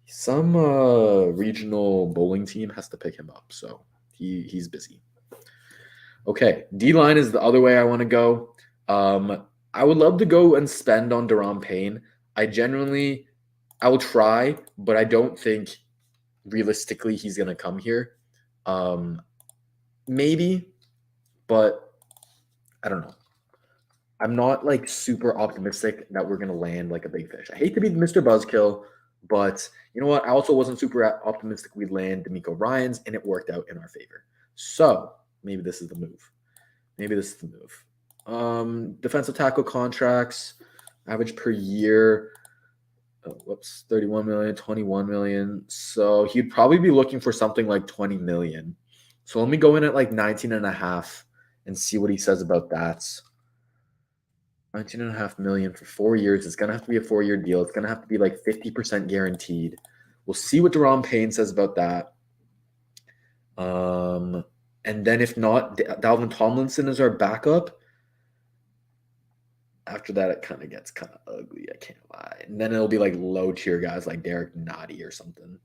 Some regional bowling team has to pick him up, so he's busy. Okay, D-line is the other way I want to go. I would love to go and spend on Daron Payne. I will try, but I don't think realistically he's going to come here. Maybe, but I don't know. I'm not like super optimistic that we're going to land like a big fish. I hate to be Mr. Buzzkill, but you know what? I also wasn't super optimistic we'd land DeMeco Ryans, and it worked out in our favor. So maybe this is the move. Defensive tackle contracts, average per year. 31 million, 21 million. So he'd probably be looking for something like 20 million. So let me go in at like 19 and a half and see what he says about that. 19.5 million for 4 years. It's going to have to be a 4-year deal. It's going to have to be like 50% guaranteed. We'll see what Daron Payne says about that. And then if not, Dalvin Tomlinson is our backup. After that, it kind of gets kind of ugly. I can't lie. And then it'll be like low tier guys like Derek Nottie or something.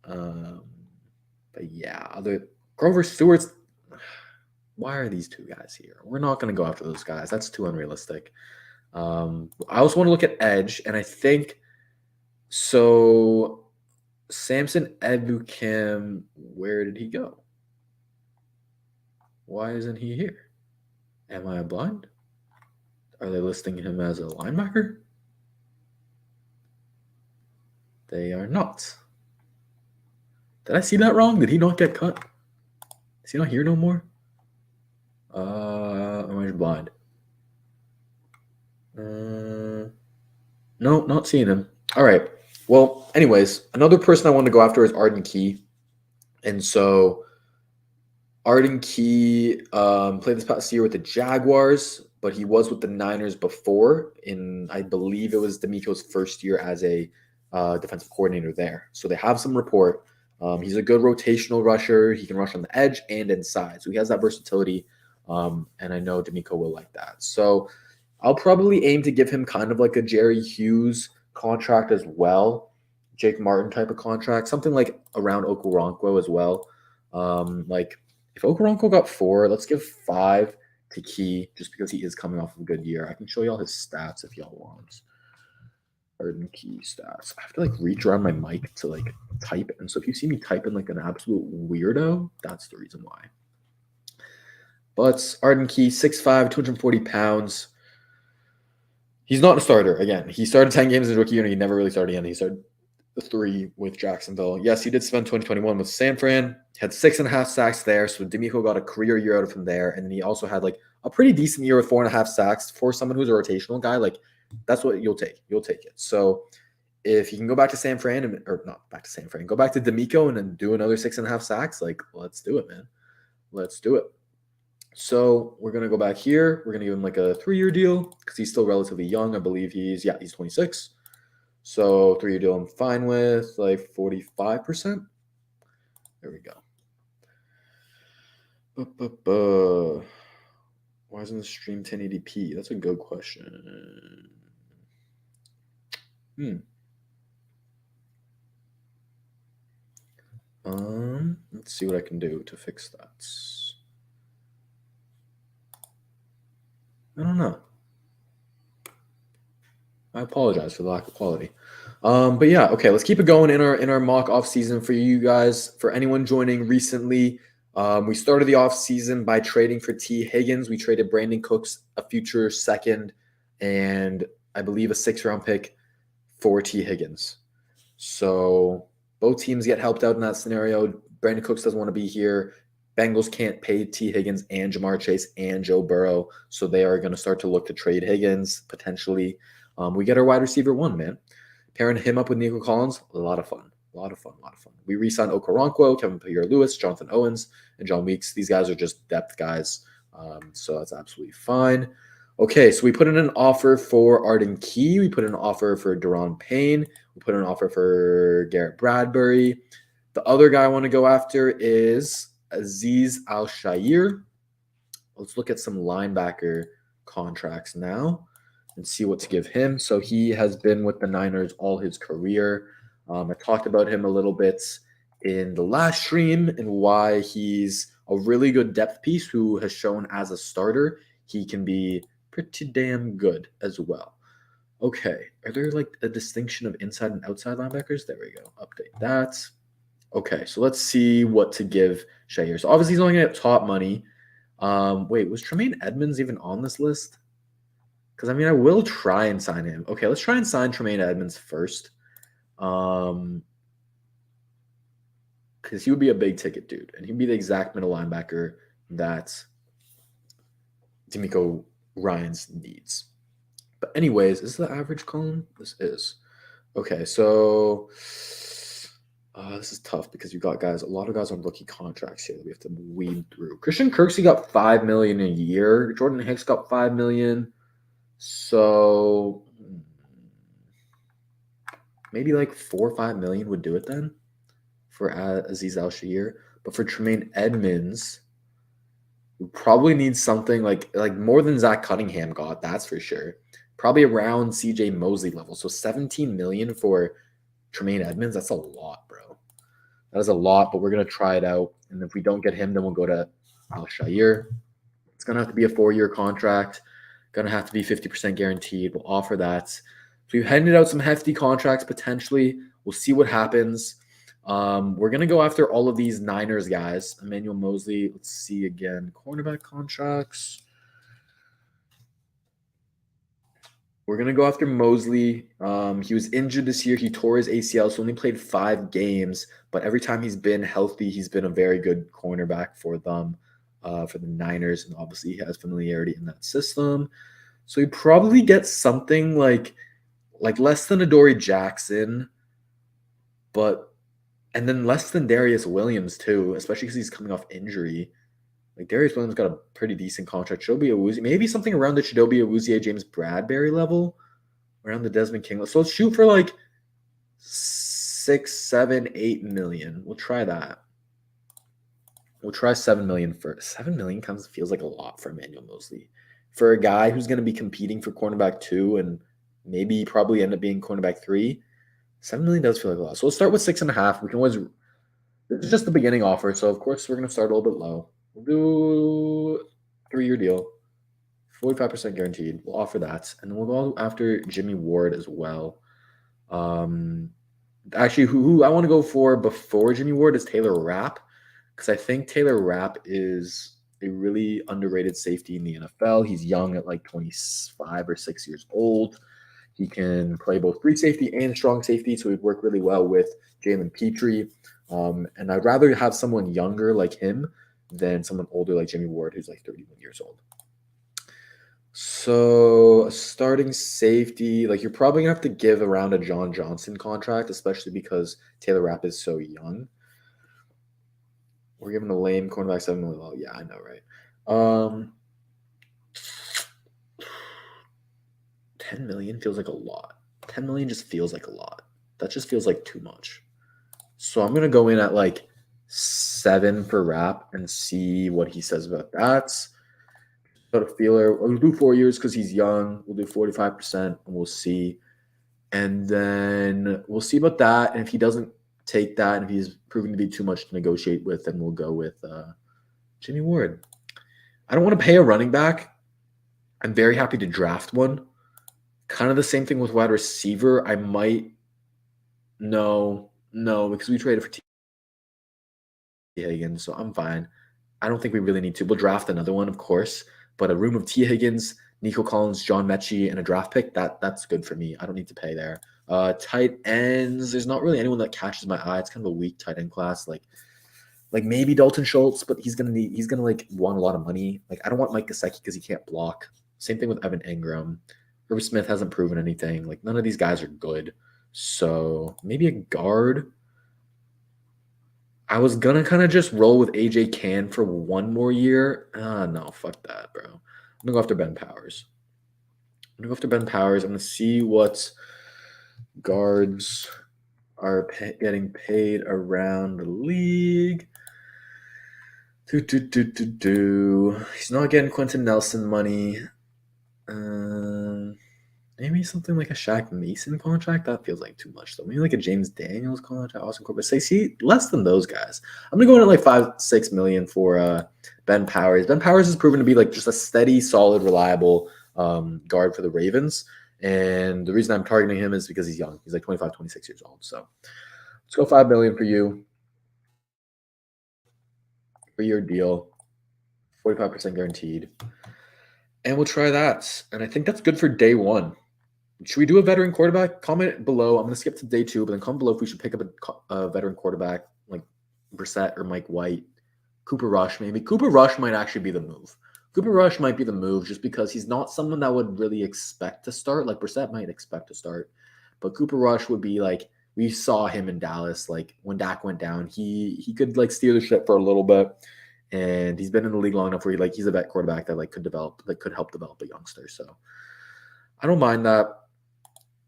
But yeah, Grover Stewart's. Why are these 2 guys here? We're not going to go after those guys. That's too unrealistic. I also want to look at edge, and I think so. Samson Ebukim, where did he go? Why isn't he here? Am I blind? Are they listing him as a linebacker? They are not. Did I see that wrong? Did he not get cut? Is he not here no more? Am I blind? No, not seeing him. All right. Well, anyways, another person I want to go after is Arden Key. And so Arden Key played this past year with the Jaguars, but he was with the Niners before. I believe it was DeMeco's first year as a defensive coordinator there. So they have some rapport. He's a good rotational rusher. He can rush on the edge and inside. So he has that versatility. And I know DeMeco will like that. So I'll probably aim to give him kind of like a Jerry Hughes contract as well. Jake Martin type of contract, something like around Okoronkwo as well. Like if Okoronkwo got 4, let's give 5 to Key just because he is coming off of a good year. I can show y'all his stats if y'all want. Arden Key stats. I have to like reach around my mic to like type, and so if you see me typing like an absolute weirdo, that's the reason why. But Arden Key, 6'5", 240 pounds. He's not a starter. Again, he started 10 games as a rookie year, and he never really started again. He started 3 with Jacksonville. Yes, he did spend 2021 with San Fran. Had 6.5 sacks there, so DeMeco got a career year out of him there. And then he also had like a pretty decent year with 4.5 sacks for someone who's a rotational guy. Like that's what you'll take. You'll take it. So if you can go back to San Fran, or not back to San Fran, go back to DeMeco and then do another 6.5 sacks, like let's do it, man. Let's do it. So we're gonna go back here. We're gonna give him like a 3-year deal because he's still relatively young. I believe he's 26. So 3-year deal I'm fine with, like 45%. There we go. Why isn't the stream 1080p? That's a good question. Let's see what I can do to fix that. I don't know. I apologize for the lack of quality. But yeah, okay, let's keep it going in our mock off season for you guys. For anyone joining recently, we started the off season by trading for T Higgins. We traded Brandon Cooks, a future second, and I believe a 6th-round pick for T Higgins. So both teams get helped out in that scenario. Brandon Cooks doesn't want to be here. Bengals can't pay T Higgins and Jamar Chase and Joe Burrow, so they are going to start to look to trade Higgins potentially. We get our wide receiver 1, man. Pairing him up with Nico Collins, a lot of fun. We re-signed Okoronkwo, Kevin Pierre-Lewis, Jonathan Owens, and John Weeks. These guys are just depth guys, so that's absolutely fine. Okay, so we put in an offer for Arden Key. We put in an offer for Daron Payne. We put in an offer for Garrett Bradbury. The other guy I want to go after is Azeez Al-Shaair. Let's look at some linebacker contracts now and see what to give him. So he has been with the Niners all his career. I talked about him a little bit in the last stream and why he's a really good depth piece who has shown as a starter he can be pretty damn good as well. Okay, are there like a distinction of inside and outside linebackers? There we go. Update that. Okay, so let's see what to give Shaair. So obviously he's only going to get top money. Wait, was Tremaine Edmonds even on this list? Because, I mean, I will try and sign him. Okay, let's try and sign Tremaine Edmonds first. Because he would be a big ticket dude. And he'd be the exact middle linebacker that DeMeco Ryans needs. But anyways, is this the average column? This is. Okay, so this is tough because you got a lot of guys on rookie contracts here that we have to weed through. Christian Kirksey got $5 million a year. Jordan Hicks got $5 million. So maybe like 4 or 5 million would do it then for Azeez Al-Shaair. But for Tremaine Edmonds, we probably need something like more than Zach Cunningham got, that's for sure. Probably around CJ Mosley level. So 17 million for Tremaine Edmonds, that's a lot, bro. That is a lot, but we're going to try it out. And if we don't get him, then we'll go to Al-Shaair. It's going to have to be a 4-year contract. Going to have to be 50% guaranteed. We'll offer that. So we've handed out some hefty contracts potentially. We'll see what happens. We're going to go after all of these Niners guys. Emmanuel Mosley. Let's see again. Cornerback contracts. We're going to go after Mosley. He was injured this year. He tore his ACL, so only played 5 games. But every time he's been healthy, he's been a very good cornerback for them. For the Niners, and obviously he has familiarity in that system. So he probably gets something like less than Adoree Jackson, and then less than Darius Williams too, especially because he's coming off injury. Like Darius Williams got a pretty decent contract. Chidobe Awuzie, maybe something around the Chidobe Awuzie, James Bradbury level, around the Desmond King. So let's shoot for like 6, 7, 8 million. We'll try that. We'll try 7 million first. 7 million feels like a lot for Emmanuel Mosley. For a guy who's going to be competing for cornerback 2 and maybe probably end up being cornerback 3, $7 million does feel like a lot. So let's start with 6.5. We can always. This is just the beginning offer, so of course we're gonna start a little bit low. We'll do 3-year deal, 45% guaranteed. We'll offer that, and then we'll go after Jimmy Ward as well. Actually, who I want to go for before Jimmy Ward is Taylor Rapp, because I think Taylor Rapp is a really underrated safety in the NFL. He's young at like 25 or 6 years old. He can play both free safety and strong safety, so he'd work really well with Jalen Petrie. And I'd rather have someone younger like him than someone older like Jimmy Ward, who's like 31 years old. So starting safety, like you're probably gonna have to give around a John Johnson contract, especially because Taylor Rapp is so young. We're giving a lame cornerback $7 million. Oh, yeah, I know, right? 10 million feels like a lot. 10 million just feels like a lot. That just feels like too much. So I'm gonna go in at like 7 for Rapp and see what he says about that. Put a feeler. We'll do 4 years because he's young. We'll do 45%, and we'll see. And then we'll see about that. And if he doesn't take that, and if he's proven to be too much to negotiate with, then we'll go with Jimmy Ward. I don't want to pay a running back. I'm very happy to draft one. Kind of the same thing with wide receiver. I might no, because we traded for T Higgins, so I'm fine. I don't think we really need to. We'll draft another one, of course, but a room of T Higgins, Nico Collins, John Mechie, and a draft pick, that's good for me. I don't need to pay there. Tight ends, there's not really anyone that catches my eye. It's kind of a weak tight end class. Like maybe Dalton Schultz, but he's gonna like want a lot of money. Like I don't want Mike Gesicki because he can't block. Same thing with Evan Ingram. Irv Smith hasn't proven anything. Like none of these guys are good. So maybe a guard. I was gonna kind of just roll with AJ Cann for one more year. No, fuck that, bro. I'm gonna go after Ben Powers. I'm gonna see what guards are getting paid around the league. He's not getting Quentin Nelson money. Maybe something like a Shaq Mason contract. That feels like too much though. Maybe like a James Daniels contract, Austin Corbett. See, less than those guys. I'm gonna go in at like 5-6 million for Ben Powers. Ben Powers has proven to be like just a steady, solid, reliable guard for the Ravens. And the reason I'm targeting him is because he's young. He's like 25, 26 years old. So let's go 5 million for you. For your deal. 45% guaranteed. And we'll try that. And I think that's good for day one. Should we do a veteran quarterback? Comment below. I'm going to skip to day 2, but then comment below if we should pick up a veteran quarterback like Brissett or Mike White. Cooper Rush, maybe. Cooper Rush might actually be the move. Cooper Rush might be the move just because he's not someone that would really expect to start. Like Brissett might expect to start. But Cooper Rush would be like, we saw him in Dallas. Like when Dak went down, he could like steer the ship for a little bit. And he's been in the league long enough where he's a vet quarterback that could help develop a youngster. So I don't mind that.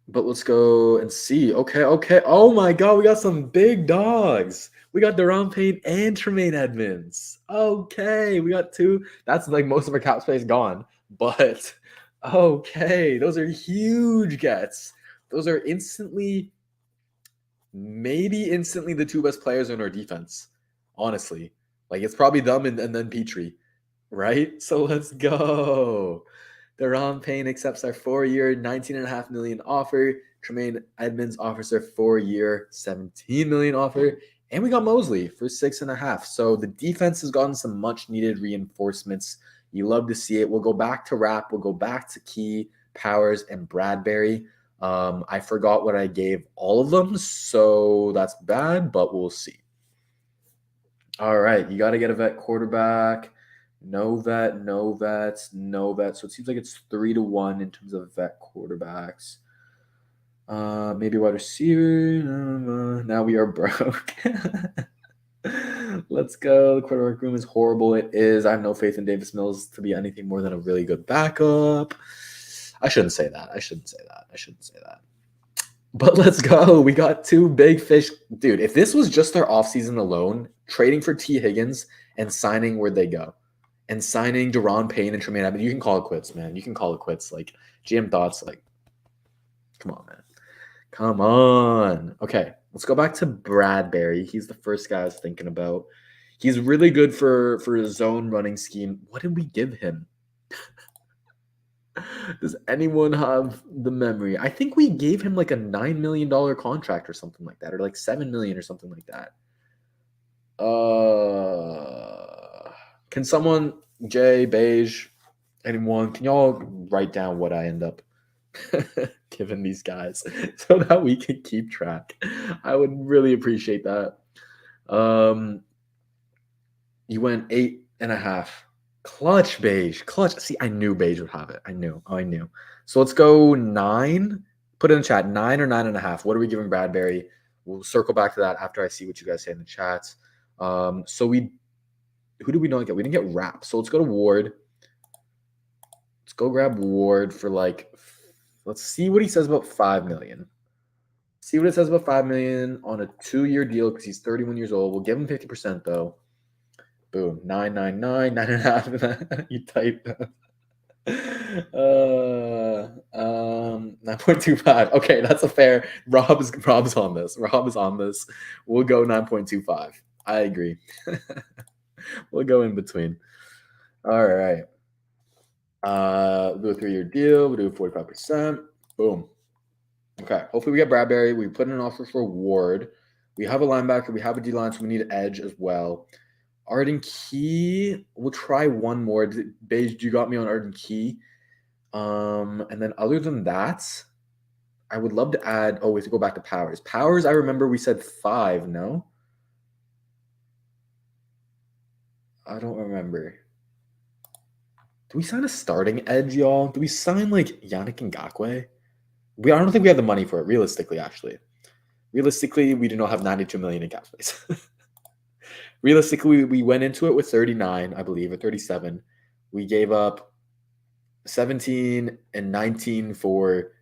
But let's go and see. Okay. Oh my God, we got some big dogs. We got Daron Payne and Tremaine Edmonds. Okay, we got 2. That's like most of our cap space gone. But okay, those are huge gets. Those are maybe instantly the 2 best players in our defense. Honestly. Like it's probably them and then Petrie, right? So let's go. Daron Payne accepts our 4-year, $19.5 million offer. Tremaine Edmonds offers our 4-year, $17 million offer. And we got Mosley for 6.5. So the defense has gotten some much needed reinforcements. You love to see it. We'll go back to Rapp. We'll go back to Key, Powers, and Bradbury. I forgot what I gave all of them, so that's bad, but we'll see. All right, you got to get a vet quarterback. No vet. So it seems like it's 3-1 in terms of vet quarterbacks. Maybe wide receiver. Now we are broke. Let's go. The quarterback room is horrible. It is. I have no faith in Davis Mills to be anything more than a really good backup. I shouldn't say that. But let's go. We got 2 big fish. Dude, if this was just our offseason alone, trading for T Higgins and signing where'd they go? And signing Daron Payne and Tremaine Edmonds, you can call it quits, man. You can call it quits. Like, GM thoughts, like, come on, man. Come on. Okay, let's go back to Bradbury. He's the first guy I was thinking about. He's really good for his zone running scheme. What did we give him? Does anyone have the memory? I think we gave him like a $9 million contract or something like that, or like 7 million or something like that. Can someone, Jay, Beige, anyone, can y'all write down what I end up giving these guys so that we can keep track? I would really appreciate that. You went 8.5. Clutch, Beige. Clutch. See, I knew Beige would have it. I knew. So let's go 9. Put it in the chat. 9 or 9.5. What are we giving Bradbury? We'll circle back to that after I see what you guys say in the chats. So who did we not get? We didn't get Rap. So let's go to Ward. Let's go grab Ward for let's see what he says about 5 million. See what it says about 5 million on a 2-year deal because he's 31 years old. We'll give him 50% though. Boom. 999, 9.5. You type 9.25. Okay, that's a fair. Rob's on this. Rob is on this. We'll go 9.25. I agree. We'll go in between. All right. We'll do a 3-year deal. We'll do 45%. Boom. Okay. Hopefully we get Bradbury. We put in an offer for Ward. We have a linebacker. We have a D-line, so we need an edge as well. Arden Key, we'll try one more. Beige, you got me on Arden Key. And then other than that, I would love to add, we have to go back to Powers. Powers, I remember we said 5, no? I don't remember. Do we sign a starting edge, y'all? Do we sign like Yannick Ngakoue? I don't think we have the money for it, realistically, actually. Realistically, we do not have 92 million in cap space. Realistically, we went into it with 39, I believe, or 37. We gave up 17 and 19 for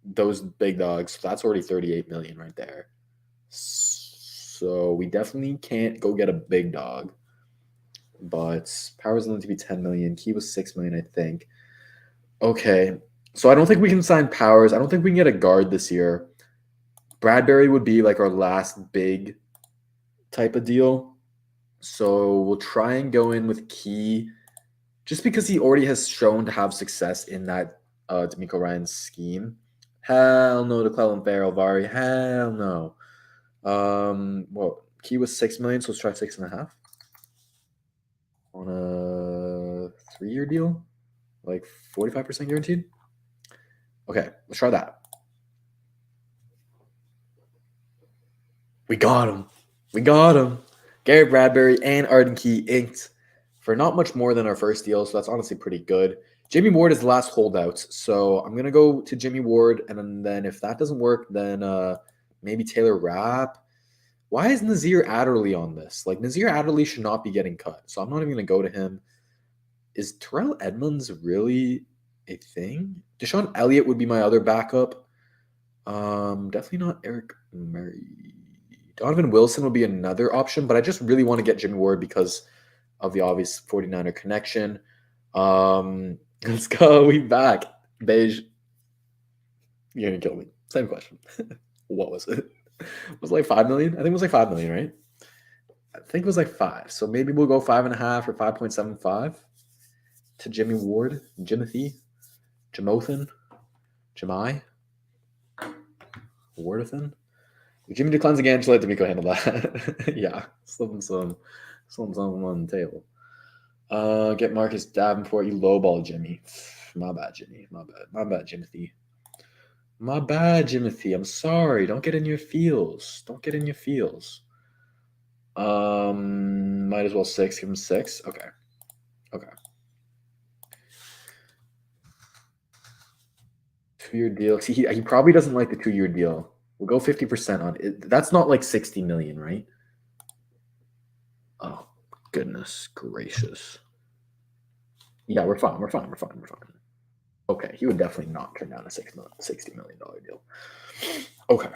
those big dogs. So that's already 38 million right there. So we definitely can't go get a big dog. But Powers going to be 10 million. Key was 6 million, I think. Okay. So I don't think we can sign Powers. I don't think we can get a guard this year. Bradbury would be like our last big type of deal. So we'll try and go in with Key just because he already has shown to have success in that DeMeco Ryans scheme. Hell no to Clellan Farrell, Vari. Hell no. Well, Key was 6 million, so let's try 6.5 on a 3-year deal, like 45% guaranteed. Okay, let's try that. We got him. Garrett Bradbury and Arden Key inked for not much more than our first deal, so that's honestly pretty good. Jimmy Ward is the last holdout, so I'm going to go to Jimmy Ward, and then if that doesn't work, then maybe Taylor Rapp. Why is Nazir Adderley on this? Like, Nazir Adderley should not be getting cut, so I'm not even going to go to him. Is Terrell Edmonds really a thing? Deshaun Elliott would be my other backup. Definitely not Eric Murray. Donovan Wilson would be another option, but I just really want to get Jimmy Ward because of the obvious 49er connection. Let's go. We back. Beige. You're going to kill me. Same question. What was it? Was it like 5 million? I think it was like 5 million, right? I think it was like 5. So maybe we'll go 5.5 or 5.75 to Jimmy Ward, Jimothy, Jamothan, Jemai, Wardathan. If Jimmy declines again, just let DeMeco handle that. Yeah, slip him some on the table. Get Marcus Davenport. You lowball Jimmy. My bad, Jimmy. My bad, Jimothy. My bad, Jimothy. I'm sorry. Don't get in your feels. Might as well 6. Give him 6. Okay. 2-year deal. See, he probably doesn't like the 2-year deal. We'll go 50% on it. That's not like 60 million, right? Oh, goodness gracious. Yeah, we're fine. Okay, he would definitely not turn down a $60 million deal. Okay.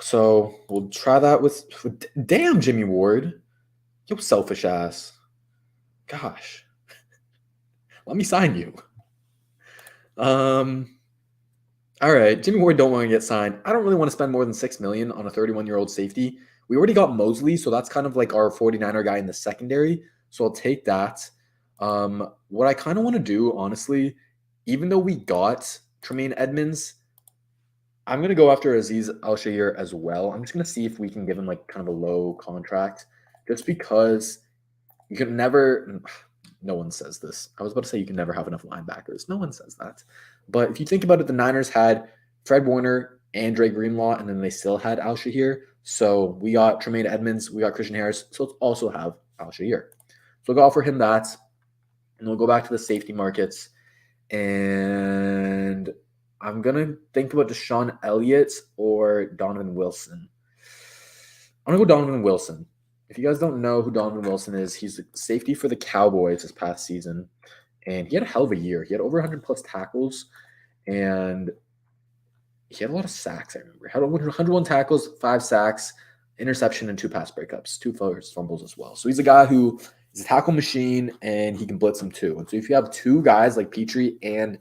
So we'll try that with damn Jimmy Ward. You selfish ass. Gosh. Let me sign you. All right, Jimmy Ward don't want to get signed. I don't really want to spend more than $6 million on a 31-year-old safety. We already got Mosley, so that's kind of like our 49er guy in the secondary. So I'll take that. What I kind of want to do, honestly, even though we got Tremaine Edmonds, I'm going to go after Aziz Al-Shahir as well. I'm just going to see if we can give him like kind of a low contract just because you can never – no one says this. I was about to say you can never have enough linebackers. No one says that. But if you think about it, the Niners had Fred Warner and Dre Greenlaw, and then they still had Al-Shahir. So we got Tremaine Edmonds, we got Christian Harris. So let's also have Al-Shahir. So we'll go offer him that, and we'll go back to the safety markets. And I'm going to think about Deshaun Elliott or Donovan Wilson. I'm going to go Donovan Wilson. If you guys don't know who Donovan Wilson is, he's a safety for the Cowboys this past season. And he had a hell of a year. He had over 100-plus tackles, and he had a lot of sacks, I remember. He had 101 tackles, 5 sacks, interception, and 2 pass breakups, 2 fumbles as well. So he's a guy who is a tackle machine, and he can blitz them too. And so if you have 2 guys like Petrie and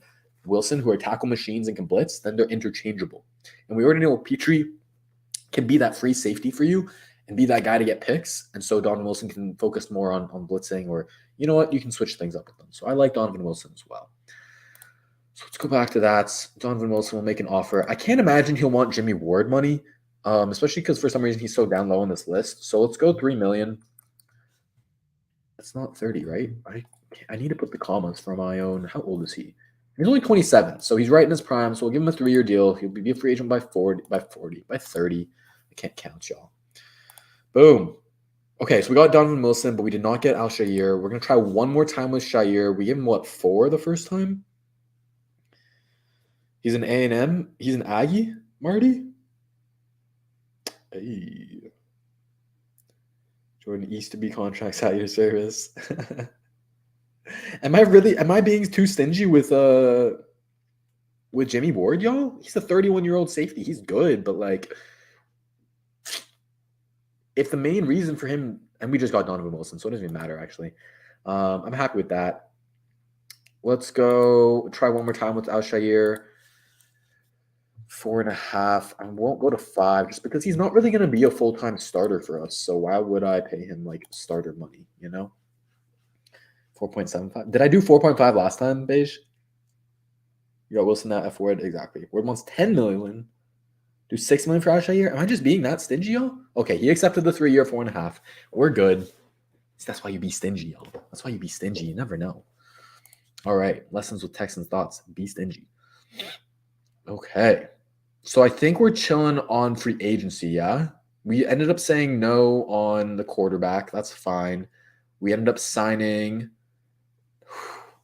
Wilson who are tackle machines and can blitz, then they're interchangeable. And we already know Petrie can be that free safety for you and be that guy to get picks. And so Donovan Wilson can focus more on blitzing, or, you know what, you can switch things up with them. So I like Donovan Wilson as well. So let's go back to that. Donovan Wilson will make an offer. I can't imagine he'll want Jimmy Ward money, especially because for some reason he's so down low on this list. So let's go $3 million. That's not 30, right? I need to put the commas for my own. How old is he? He's only 27, so he's right in his prime. So we'll give him a 3-year deal. He'll be a free agent by 30. I can't count, y'all. Boom. Okay, so we got Donovan Wilson, but we did not get Al-Shahir. We're going to try one more time with Shahir. We gave him, 4 the first time? He's an A&M. He's an Aggie, Marty? Hey. Jordan Easterby contracts at your service. Am I being too stingy with Jimmy Ward, y'all? He's a 31-year-old safety. He's good, but like, if the main reason for him, and we just got Donovan Wilson, so it doesn't even matter actually. I'm happy with that. Let's go try one more time with Al-Shahir. 4.5. I won't go to 5 just because he's not really going to be a full-time starter for us. So why would I pay him like starter money, 4.75. Did I do 4.5 last time, Beige? You got Wilson at F Ward. Exactly. Ward wants 10 million. Do 6 million for Al-Shahir? Am I just being that stingy, y'all? Okay, he accepted the 3-year, 4.5. We're good. That's why you be stingy, y'all. That's why you be stingy. You never know. All right. Lessons with Texans thoughts. Be stingy. Okay. So I think we're chilling on free agency, yeah? We ended up saying no on the quarterback. That's fine. We ended up signing –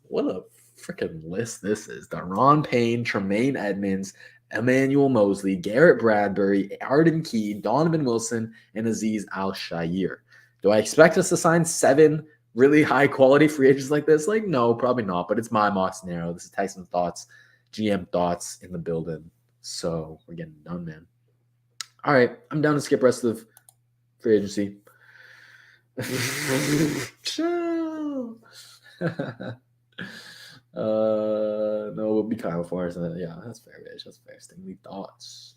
what a freaking list this is. Daron Payne, Tremaine Edmonds, Emmanuel Mosley, Garrett Bradbury, Arden Key, Donovan Wilson, and Aziz Al-Shahir. Do I expect us to sign 7 really high-quality free agents like this? Like, no, probably not, but it's my mock scenario. This is Tyson Thoughts, GM Thoughts in the building. So we're getting done, man. All right, I'm down to skip rest of free agency. Chill. No, we'll be Kyle Forrest. Yeah, that's fair, bitch. That's fair. Stingley Thoughts.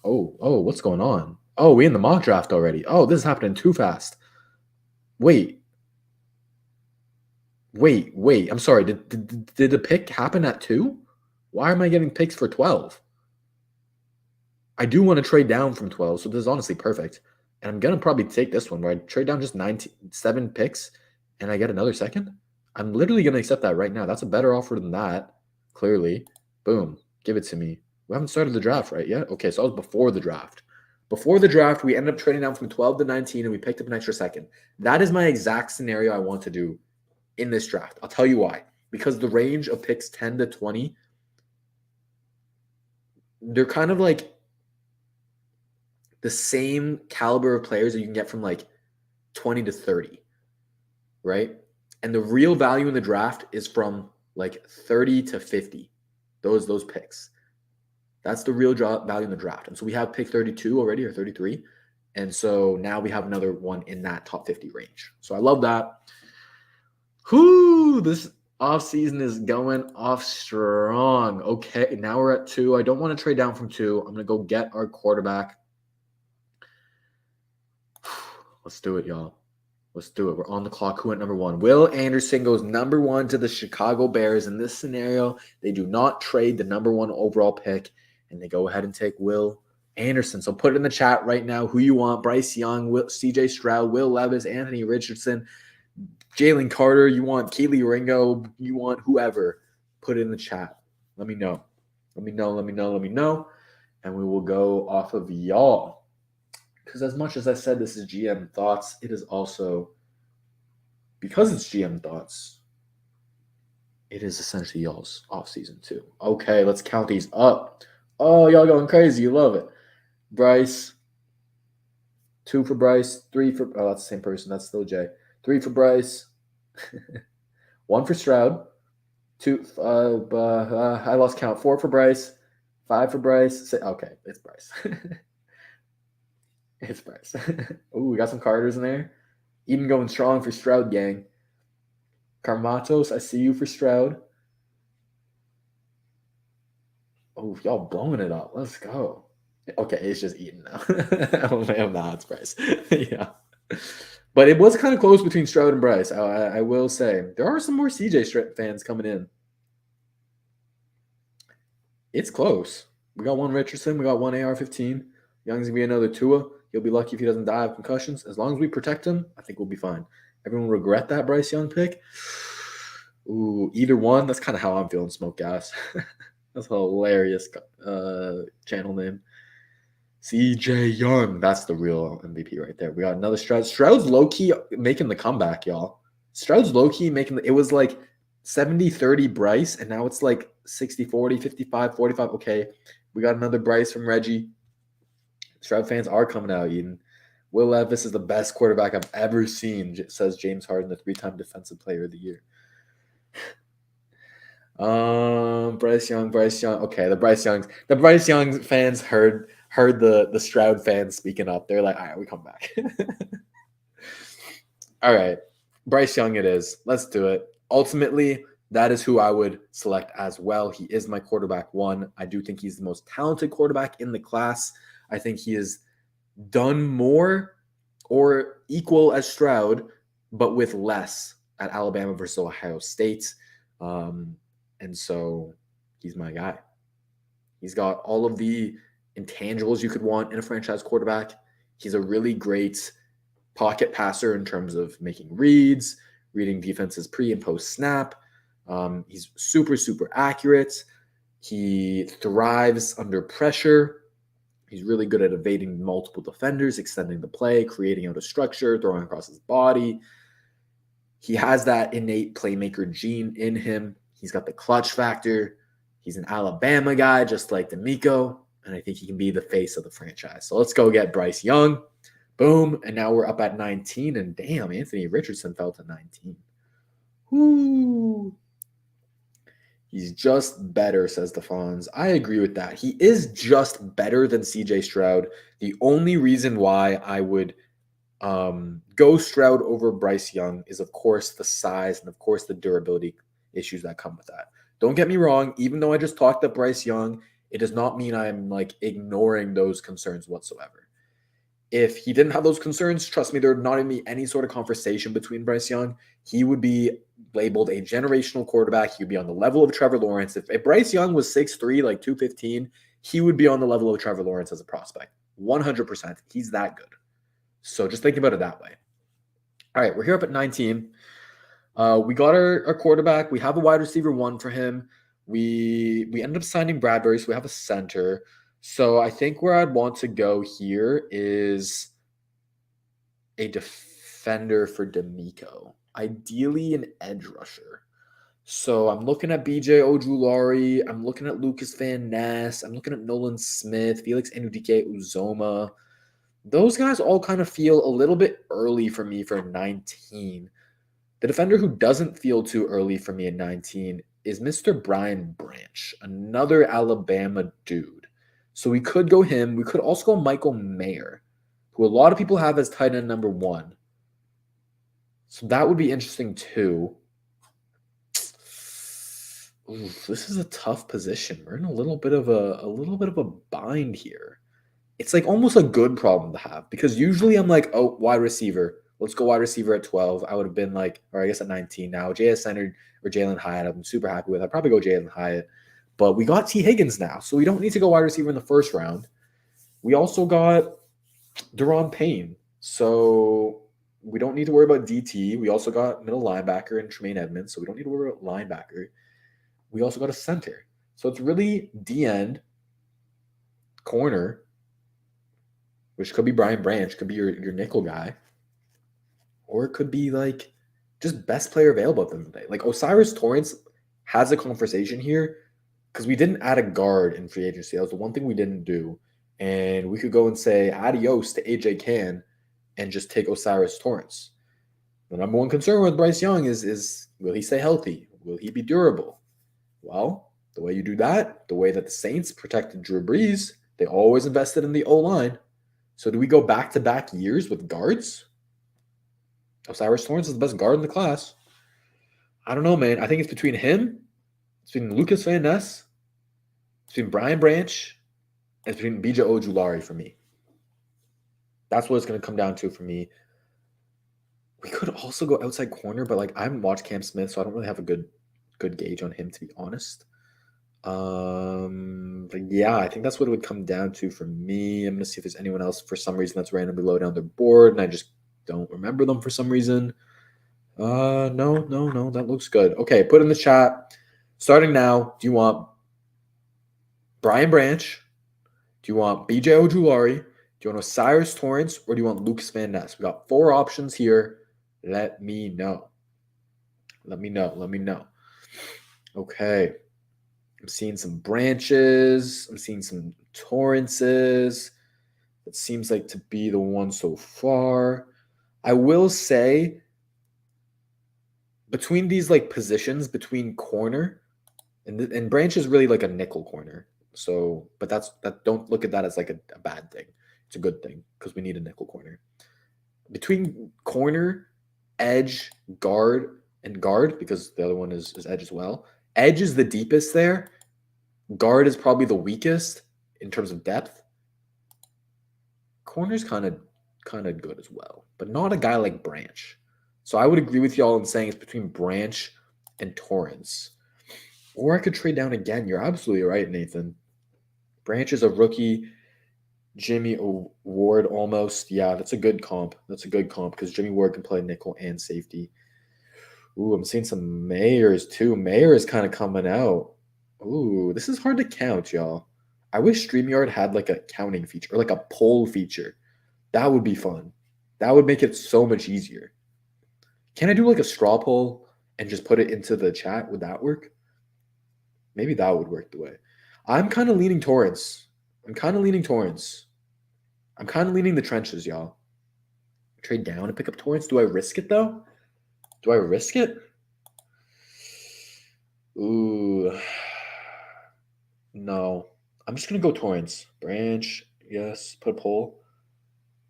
Oh, what's going on? Oh, we in the mock draft already. Oh, this is happening too fast. Wait. I'm sorry. Did the pick happen at 2? Why am I getting picks for 12? I do want to trade down from 12, so this is honestly perfect. And I'm going to probably take this one where I trade down just 7 picks and I get another second. I'm literally going to accept that right now. That's a better offer than that, clearly. Boom. Give it to me. We haven't started the draft right yet? Okay, so that was before the draft. Before the draft, we ended up trading down from 12 to 19, and we picked up an extra second. That is my exact scenario I want to do in this draft. I'll tell you why. Because the range of picks 10 to 20, they're kind of like the same caliber of players that you can get from like 20 to 30, right? And the real value in the draft is from like 30 to 50, those picks. That's the real value in the draft. And so we have pick 32 already, or 33. And so now we have another one in that top 50 range. So I love that. This Offseason is going off strong. Okay, now we're at 2. I don't want to trade down from 2. I'm going to go get our quarterback. Let's do it, y'all. Let's do it. We're on the clock. Who went number 1? Will Anderson goes number 1 to the Chicago Bears. In this scenario, they do not trade the number 1 overall pick, and they go ahead and take Will Anderson. So put it in the chat right now who you want. Bryce Young, CJ Stroud, Will Levis, Anthony Richardson, Jalen Carter. You want Keely Ringo. You want whoever. Put it in the chat. Let me know. Let me know. And we will go off of y'all. Because as much as I said this is GM Thoughts, it is also, because it's GM Thoughts, it is essentially y'all's offseason too. Okay, let's count these up. Oh, y'all going crazy. You love it. Bryce. 2 for Bryce. 3 for, oh, that's the same person. That's still Jay. 3 for Bryce. 1 for Stroud. 2, I lost count. 4 for Bryce. 5 for Bryce. Okay, it's Bryce. It's Bryce. Ooh, we got some Carters in there. Even going strong for Stroud, gang. Carmatos, I see you for Stroud. Oh, y'all blowing it up. Let's go. Okay, it's just Eden now. Oh, man, nah, it's Bryce. Yeah. But it was kind of close between Stroud and Bryce. I will say. There are some more CJ fans coming in. It's close. We got 1 Richardson. We got 1 AR-15. Young's going to be another Tua. He'll be lucky if he doesn't die of concussions. As long as we protect him, I think we'll be fine. Everyone regret that Bryce Young pick? Ooh, either one. That's kind of how I'm feeling, Smoke Gas. That's a hilarious channel name. CJ Young. That's the real MVP right there. We got another Stroud. Stroud's low-key making the comeback, y'all. Stroud's low-key making it was like 70-30 Bryce, and now it's like 60-40, 55-45. Okay, we got another Bryce from Reggie. Stroud fans are coming out, Eden. Will Levis is the best quarterback I've ever seen, says James Harden, the 3-time Defensive Player of the Year. Bryce Young. Okay, the Bryce Young fans heard the Stroud fans speaking up. They're like, all right, we come back. All right, Bryce Young it is. Let's do it. Ultimately, that is who I would select as well. He is my quarterback 1. I do think he's the most talented quarterback in the class. I think he has done more or equal as Stroud, but with less at Alabama versus Ohio State. And so he's my guy. He's got all of the intangibles you could want in a franchise quarterback. He's a really great pocket passer in terms of making reads, reading defenses pre and post snap. He's super, super accurate. He thrives under pressure. He's really good at evading multiple defenders, extending the play, creating out a structure, throwing across his body. He has that innate playmaker gene in him. He's got the clutch factor. He's an Alabama guy, just like DeMeco, and I think he can be the face of the franchise. So let's go get Bryce Young. Boom, and now we're up at 19, and damn, Anthony Richardson fell to 19. Whoo. He's just better, says the Fonz. I agree with that. He is just better than CJ Stroud. The only reason why I would go Stroud over Bryce Young is, of course, the size and, of course, the durability issues that come with that. Don't get me wrong. Even though I just talked up Bryce Young, it does not mean I'm like ignoring those concerns whatsoever. If he didn't have those concerns, trust me, there would not even be any sort of conversation between Bryce Young. He would be labeled a generational quarterback. He would be on the level of Trevor Lawrence. If Bryce Young was 6'3", like 215, he would be on the level of Trevor Lawrence as a prospect. 100%. He's that good. So just think about it that way. All right, we're here up at 19. We got our quarterback. We have a wide receiver 1 for him. We ended up signing Bradbury, so we have a center. So I think where I'd want to go here is a defender for DeMeco. Ideally an edge rusher. So I'm looking at BJ Ojulari. I'm looking at Lucas Van Ness. I'm looking at Nolan Smith, Felix Enudike-Uzoma. Those guys all kind of feel a little bit early for me for 19. The defender who doesn't feel too early for me at 19 is Mr. Brian Branch, another Alabama dude. So we could go him. We could also go Michael Mayer, who a lot of people have as tight end number 1. So that would be interesting too. Ooh, this is a tough position. We're in a little bit of a bind here. It's like almost a good problem to have because usually I'm like, oh, wide receiver. Let's go wide receiver at 12. I would have been like, or I guess at 19 now. JSN or Jalen Hyatt, I'm super happy with. I'd probably go Jalen Hyatt. But we got T Higgins now, so we don't need to go wide receiver in the first round. We also got Deron Payne. So we don't need to worry about DT. We also got middle linebacker and Tremaine Edmonds, so we don't need to worry about linebacker. We also got a center. So it's really D-end, corner, which could be Brian Branch, could be your nickel guy, or it could be like just best player available at the end of the day. Like Osiris Torrance has a conversation here because we didn't add a guard in free agency. That was the one thing we didn't do. And we could go and say adios to AJ Cann and just take Osiris Torrance. The number one concern with Bryce Young is will he stay healthy? Will he be durable? Well, the way you do that, the way that the Saints protected Drew Brees, they always invested in the O-line. So do we go back-to-back years with guards? Osiris Torrance is the best guard in the class. I don't know, man. I think it's between him, it's between Lucas Van Ness, it's between Brian Branch, and it's between BJ Ojulari for me. That's what it's going to come down to for me. We could also go outside corner, but like I haven't watched Cam Smith, so I don't really have a good gauge on him, to be honest. But yeah, I think that's what it would come down to for me. I'm gonna see if there's anyone else for some reason that's randomly low down their board, and I just don't remember them for some reason. No, that looks good. Okay, put in the chat. Starting now, do you want Brian Branch? Do you want BJ Ojulari? Do you want Osiris Torrance, or do you want Lucas Van Ness? We got 4 options here. Let me know. Let me know. Okay. I'm seeing some Branches. I'm seeing some Torrances. It seems like to be the one so far. I will say between these like positions, between corner and Branch is really like a nickel corner. So, but don't look at that as like a bad thing. It's a good thing because we need a nickel corner. Between corner, edge, guard, and guard, because the other one is edge as well. Edge is the deepest there. Guard is probably the weakest in terms of depth. Corner's kind of good as well, but not a guy like Branch. So I would agree with y'all in saying it's between Branch and Torrance. Or I could trade down again. You're absolutely right, Nathan. Branch is a rookie. Jimmy Ward almost. Yeah, that's a good comp. Because Jimmy Ward can play nickel and safety. Ooh, I'm seeing some Mayers too. Mayer is kind of coming out. Ooh, this is hard to count, y'all. I wish StreamYard had like a counting feature or like a poll feature. That would be fun. That would make it so much easier. Can I do like a straw poll and just put it into the chat? Would that work? Maybe that would work the way. I'm kind of leaning Torrance. I'm kind of leaning the trenches, y'all. Trade down and pick up Torrance. Do I risk it though? Do I risk it? Ooh. No. I'm just going to go Torrance. Branch, yes. Put a poll.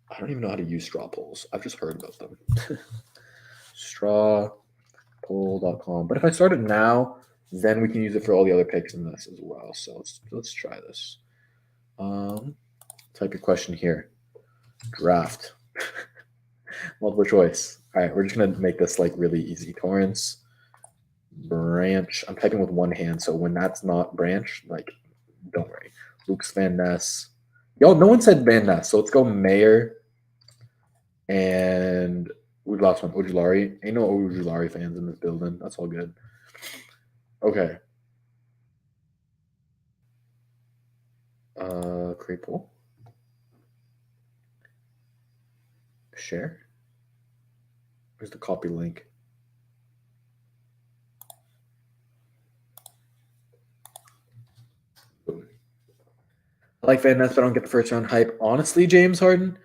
I don't even know how to use straw polls. I've just heard about them. Strawpoll.com. But if I start it now, then we can use it for all the other picks in this as well. So let's try this. Type your question here. Draft. Multiple choice. All right, we're just going to make this like really easy. Torrance, Branch. I'm typing with one hand, so when that's not Branch, like, don't worry. Lucas Van Ness. Y'all, no one said Van Ness, so let's go Mayer. And we lost one. Ojulari. Ain't no Ojulari fans in this building. That's all good. Okay. Create poll. Share. Where's the copy link? Boom. I like Van Ness, but I don't get the first round hype. Honestly, James Harden.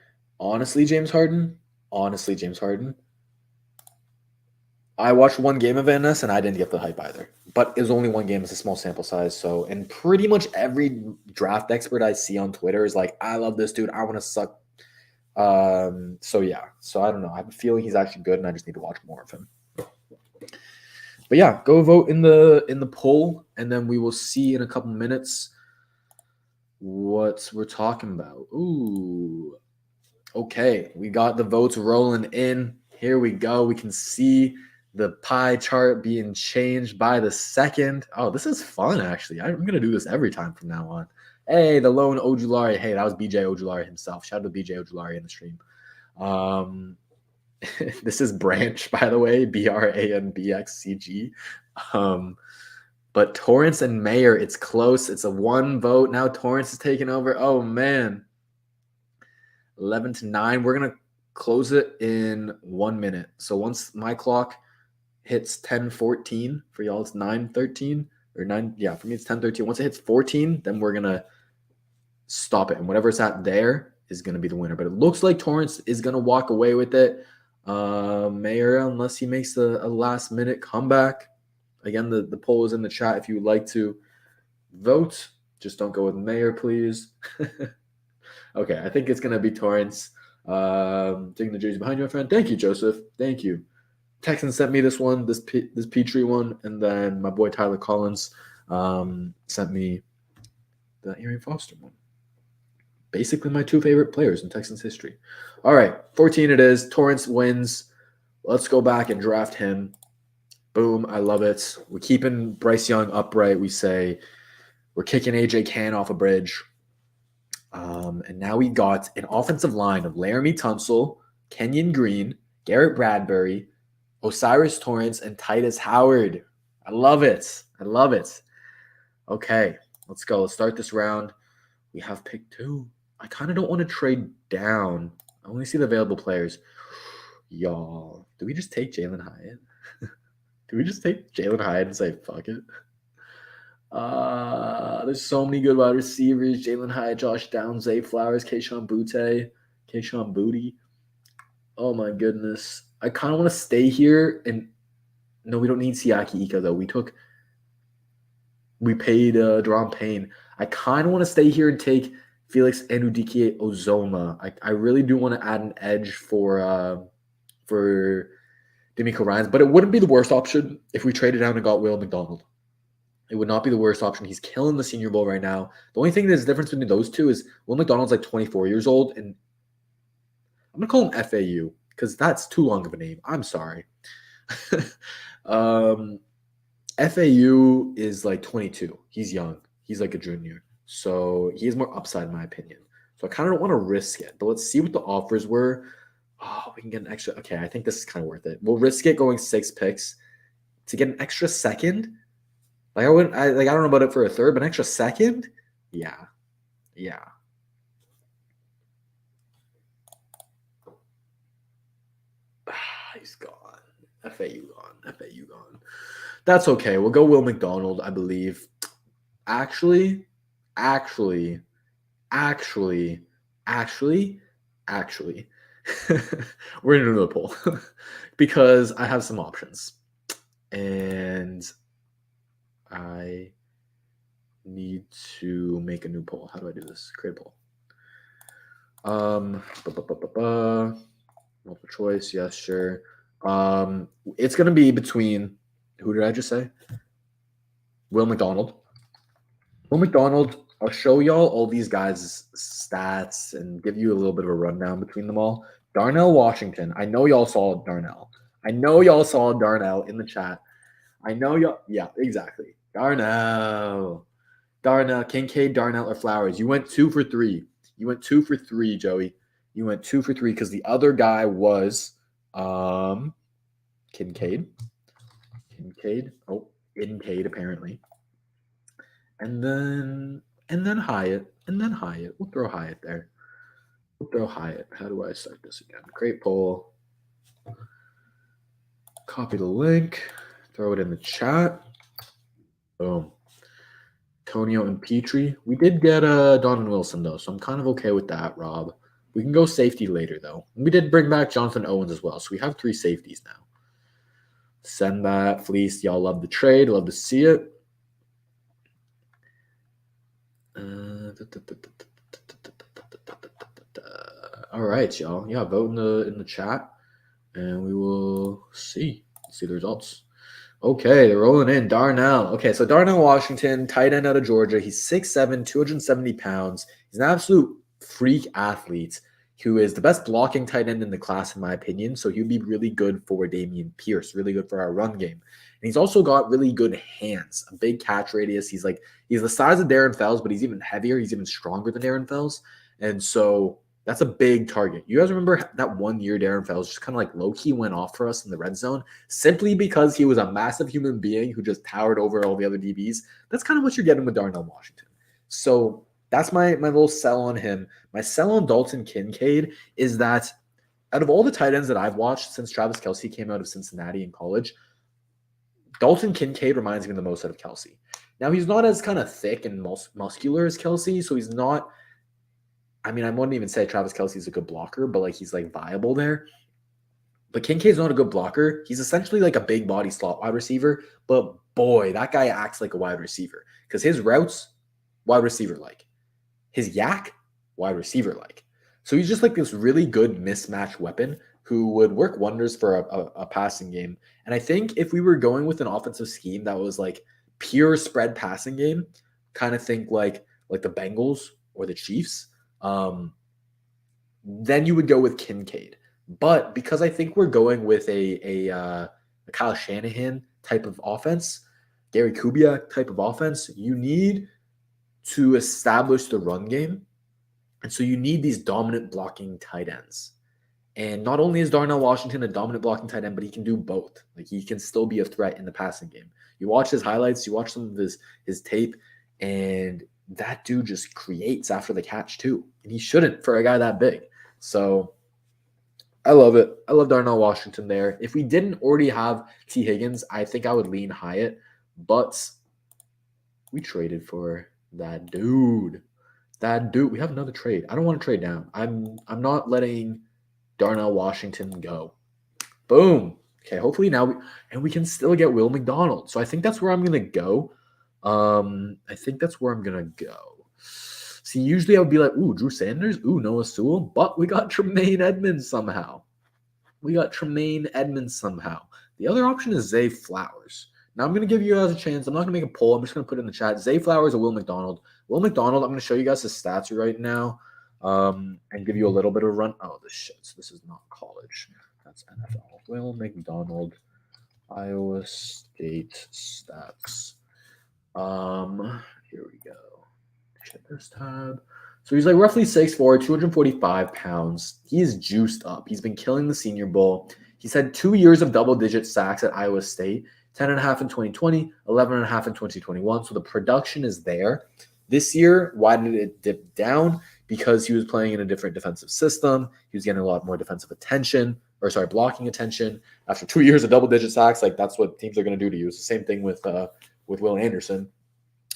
I watched one game of Van Ness, and I didn't get the hype either. But it was only one game. It's a small sample size. So, and pretty much every draft expert I see on Twitter is like, I love this dude. I want to suck. So, yeah. So, I don't know. I have a feeling he's actually good, and I just need to watch more of him. But, But yeah, go vote in the poll, and then we will see in a couple minutes what we're talking about. Ooh. Okay, we got the votes rolling in. Here we go. We can see the pie chart being changed by the second. Oh, this is fun, actually. I'm going to do this every time from now on. Hey, the lone Ojulari. Hey, that was BJ Ojulari himself. Shout out to BJ Ojulari in the stream. This is Branch, by the way, BRANBXCG. But Torrance and Mayer, it's close. It's a one vote. Now Torrance is taking over. Oh, man. 11-9. We're going to close it in 1 minute. So once my clock hits 10:14, for y'all it's 9:13 or 9. Yeah, for me it's 10:13. Once it hits 14, then we're going to stop it. And whatever's at there is going to be the winner. But it looks like Torrance is going to walk away with it. Mayer, unless he makes a last minute comeback. Again, the poll is in the chat if you would like to vote. Just don't go with Mayer, please. Okay, I think it's going to be Torrance. Taking the jersey behind you, my friend. Thank you, Joseph. Thank you. Texan sent me this one, this Petrie one, and then my boy Tyler Collins sent me the Arian Foster one. Basically my two favorite players in Texans history. All right, 14 it is. Torrance wins. Let's go back and draft him. Boom, I love it. We're keeping Bryce Young upright. We say we're kicking AJ Cann off a bridge. And now we got an offensive line of Laramie Tunsil, Kenyon Green, Garrett Bradbury, Osiris Torrance, and Titus Howard. I love it. I love it. Okay, let's go. Let's start this round. We have pick 2. I kind of don't want to trade down. I only see the available players. Y'all, do we just take Jalen Hyatt? Do we just take Jalen Hyatt and say, fuck it? There's so many good wide receivers. Jalen Hyatt, Josh Downs, Zay Flowers, Kayshon Boutte. Oh my goodness. I kind of want to stay here. And no, we don't need Siaki Ika though. We paid Deron Payne. I kind of want to stay here and take Felix Anudike Ozoma. I really do want to add an edge for DeMeco Ryans, but it wouldn't be the worst option if we traded down and got Will McDonald. It would not be the worst option. He's killing the Senior Bowl right now. The only thing that's the difference between those two is Will McDonald's like 24 years old, and I'm going to call him FAU because that's too long of a name. I'm sorry. FAU is like 22. He's young. He's like a junior. So he has more upside in my opinion. So I kind of don't want to risk it, but let's see what the offers were. Oh, we can get an extra. Okay, I think this is kind of worth it. We'll risk it going 6 picks to get an extra second. Like I don't know about it for a third, but an extra second? Yeah. He's gone. FAU gone. That's okay. We'll go Will McDonald, I believe. Actually, we're gonna do the poll because I have some options. And I need to make a new poll. How do I do this? Create a poll. Multiple choice. Yes, sure. It's going to be between, who did I just say? Will McDonald. I'll show y'all all these guys' stats and give you a little bit of a rundown between them all. Darnell Washington. I know y'all saw Darnell in the chat. I know y'all. Yeah, exactly. Darnell, Kincaid, Darnell, or Flowers. You went 2 for 3. Joey. You went 2 for 3 because the other guy was Kincaid. Oh, Kincaid apparently. And then Hyatt. We'll throw Hyatt there. How do I start this again? Create poll. Copy the link. Throw it in the chat. Boom. Tonio and Petrie. We did get Donovan Wilson, though, so I'm kind of okay with that, Rob. We can go safety later, though. We did bring back Jonathan Owens as well, so we have 3 safeties now. Send that, Fleece. Y'all love the trade. Love to see it. All right, y'all. Yeah, vote in the chat, and we will see the results. Okay, they're rolling in. Darnell. Okay, so Darnell Washington, tight end out of Georgia. He's 6'7", 270 pounds. He's an absolute freak athlete who is the best blocking tight end in the class, in my opinion. So he'd be really good for Dameon Pierce, really good for our run game. And he's also got really good hands, a big catch radius. He's the size of Darren Fells, but he's even heavier. He's even stronger than Darren Fells. And so that's a big target. You guys remember that one year Darren Fells just kind of like low-key went off for us in the red zone simply because he was a massive human being who just towered over all the other DBs. That's kind of what you're getting with Darnell Washington. So that's my little sell on him. My sell on Dalton Kincaid is that out of all the tight ends that I've watched since Travis Kelce came out of Cincinnati in college, Dalton Kincaid reminds me the most out of Kelce. Now, he's not as kind of thick and muscular as Kelce, so he's not – I mean, I wouldn't even say Travis Kelce is a good blocker, but like he's like viable there. But Kincaid's not a good blocker. He's essentially like a big body slot wide receiver. But boy, that guy acts like a wide receiver because his routes, wide receiver like. His yak, wide receiver like. So he's just like this really good mismatch weapon who would work wonders for a passing game. And I think if we were going with an offensive scheme that was like pure spread passing game, kind of think like the Bengals or the Chiefs, then you would go with Kincaid. But because I think we're going with a Kyle Shanahan type of offense, Gary Kubiak type of offense, you need to establish the run game. And so you need these dominant blocking tight ends. And not only is Darnell Washington a dominant blocking tight end, but he can do both. Like he can still be a threat in the passing game. You watch his highlights, you watch some of his tape, and that dude just creates after the catch too. And he shouldn't for a guy that big. So I love it. I love Darnell Washington there. If we didn't already have T Higgins, I think I would lean Hyatt. But we traded for that dude. That dude. We have another trade. I don't want to trade down. I'm not letting Darnell Washington go. Boom. Okay, hopefully now we can still get Will McDonald. So I think that's where I'm gonna go. See, usually I would be like, ooh, Drew Sanders, ooh, Noah Sewell, but we got Tremaine Edmonds somehow. The other option is Zay Flowers. Now I'm going to give you guys a chance. I'm not going to make a poll. I'm just going to put it in the chat. Zay Flowers or Will McDonald. Will McDonald, I'm going to show you guys his stats right now and give you a little bit of a run. Oh, this is not college. That's NFL. Will McDonald, Iowa State stats. Here we go. Check this tab. So he's like roughly 6'4", 245 pounds. He is juiced up. He's been killing the Senior Bowl. He's had 2 years of double-digit sacks at Iowa State, 10.5 in 2020, 11.5 in 2021. So the production is there. This year, why did it dip down? Because he was playing in a different defensive system. He was getting a lot more defensive blocking attention. After 2 years of double-digit sacks, like that's what teams are going to do to you. It's the same thing with Will Anderson.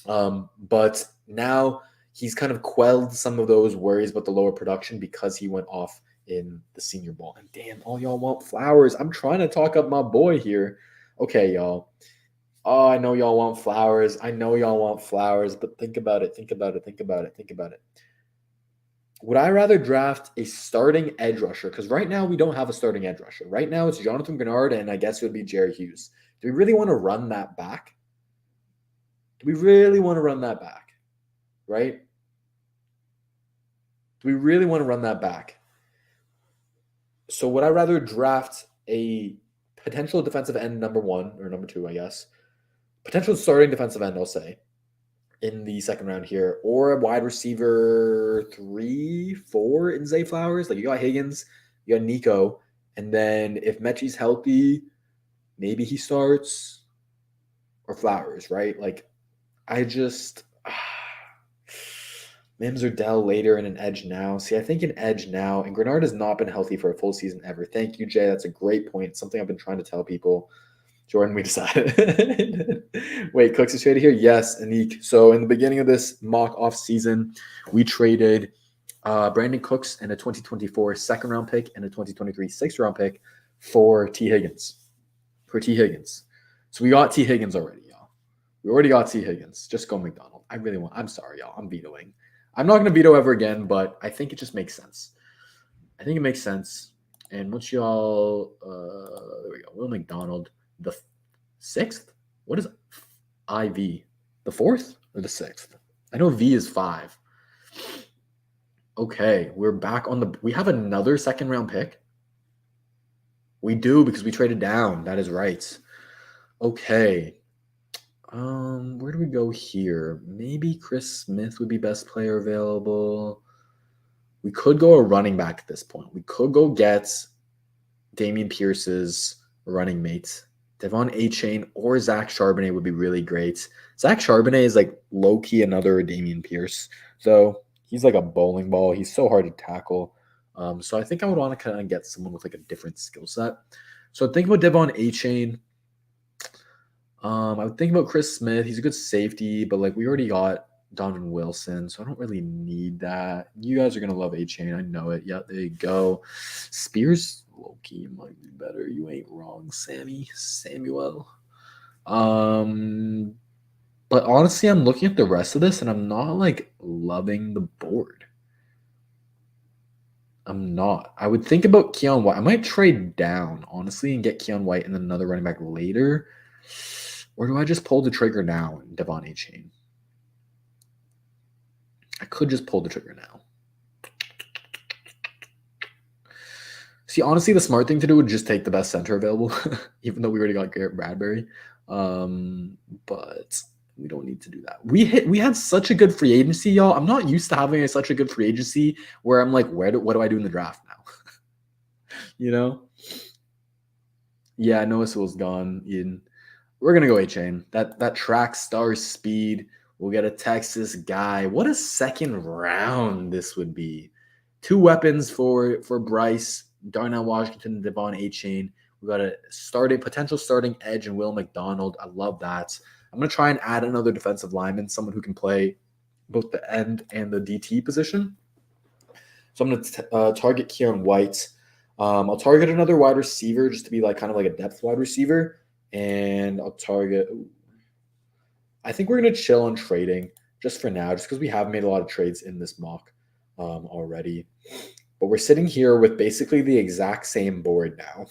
But now he's kind of quelled some of those worries about the lower production because he went off in the Senior Bowl. And damn, all y'all want Flowers. I'm trying to talk up my boy here. Okay, y'all. Oh, I know y'all want Flowers. But think about it. Would I rather draft a starting edge rusher? Because right now we don't have a starting edge rusher. Right now it's Jonathan Grenard, and I guess it would be Jerry Hughes. Do we really want to run that back? Right? Do we really want to run that back? So would I rather draft a potential defensive end number 1 or number 2, I guess, potential starting defensive end, I'll say, in the second round here, or a wide receiver 3, 4 in Zay Flowers? Like you got Higgins, you got Nico, and then if Mechie's healthy, maybe he starts, or Flowers, right? Like I just Mims or Dell later and an edge now. See, I think an edge now, and Grenard has not been healthy for a full season ever. Thank you, Jay. That's a great point. Something I've been trying to tell people. Jordan, we decided. Wait, Cooks is traded here? Yes, Anik. So in the beginning of this mock off season, we traded Brandon Cooks and a 2024 second round pick and a 2023 sixth round pick for T Higgins. So we got T Higgins already, y'all. We already got T Higgins. Just go McDonald. I'm sorry, y'all. I'm vetoing. I'm not going to veto ever again, but I think it just makes sense. And once y'all, there we go. Will McDonald, the 6th? What is IV? The 4th or the 6th? I know V is 5. Okay, we're back on the... We have another second-round pick? We do, because we traded down. That is right. Okay. Where do we go here? Maybe Chris Smith would be best player available. We could go a running back at this point. We could go get Dameon Pierce's running mate. Devon A-Chain or Zach Charbonnet would be really great. Zach Charbonnet is like low-key another Dameon Pierce. So he's like a bowling ball. He's so hard to tackle. So I think I would want to kind of get someone with like a different skill set. So think about Devon A-Chain. I would think about Chris Smith. He's a good safety, but like we already got Donovan Wilson, so I don't really need that. You guys are gonna love A-Chain. I know it. Yeah, there you go. Spears low-key might be better. You ain't wrong, Samuel. But honestly, I'm looking at the rest of this and I'm not like loving the board. I'm not. I would think about Keon White. I might trade down, honestly, and get Keon White and then another running back later. Or do I just pull the trigger now and Devon A-Chain? I could just pull the trigger now. See, honestly, the smart thing to do would just take the best center available, even though we already got Garrett Bradbury. But we don't need to do that. We had such a good free agency, y'all. I'm not used to having such a good free agency where I'm like, what do I do in the draft now? You know? Yeah, Noah Sewell's gone. We're gonna go A-Chain. That track star speed. We'll get a Texas guy. What a second round this would be. 2 weapons for Bryce, Darnell Washington, Devon A-Chain. We got a potential starting edge in Will McDonald. I love that. I'm gonna try and add another defensive lineman, someone who can play both the end and the DT position. So I'm gonna target Keon White. I'll target another wide receiver just to be like kind of like a depth wide receiver. And I'll target. I think we're going to chill on trading just for now, just because we have made a lot of trades in this mock already. But we're sitting here with basically the exact same board now.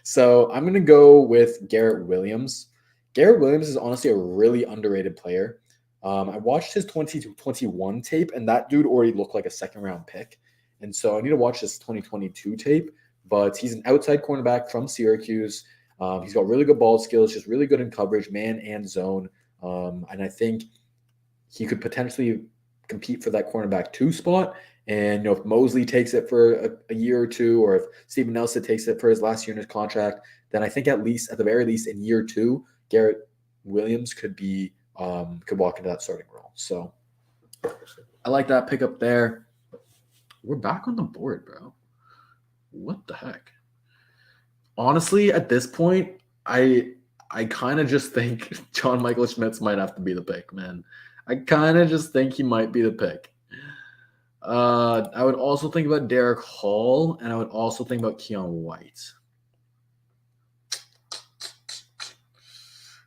So I'm going to go with Garrett Williams. Garrett Williams is honestly a really underrated player. I watched his 2021 tape, and that dude already looked like a second-round pick. And so I need to watch this 2022 tape. But he's an outside cornerback from Syracuse. He's got really good ball skills, just really good in coverage, man and zone. And I think he could potentially compete for that cornerback 2 spot. And if Mosley takes it for a year or 2, or if Steven Nelson takes it for his last year in his contract, then I think at the very least in year 2, Garrett Williams could walk into that starting role. So I like that pickup there. We're back on the board, bro. What the heck? Honestly, at this point, I kind of just think John Michael Schmitz might have to be the pick, man. I kind of just think he might be the pick. I would also think about Derek Hall, and I would also think about Keon White.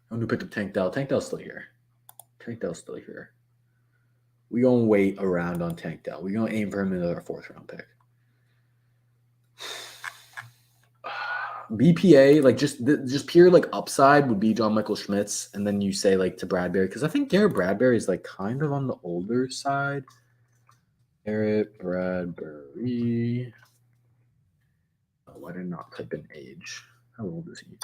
I'm going to pick up Tank Dell. Tank Dell's still here. We're going to wait around on Tank Dell. We're going to aim for him in another 4th-round pick. BPA, like just pure like upside would be John Michael Schmitz, and then you say like to Bradbury, because I think Garrett Bradbury is like kind of on the older side. Garrett Bradbury. Oh, I did not type in age. How old is he?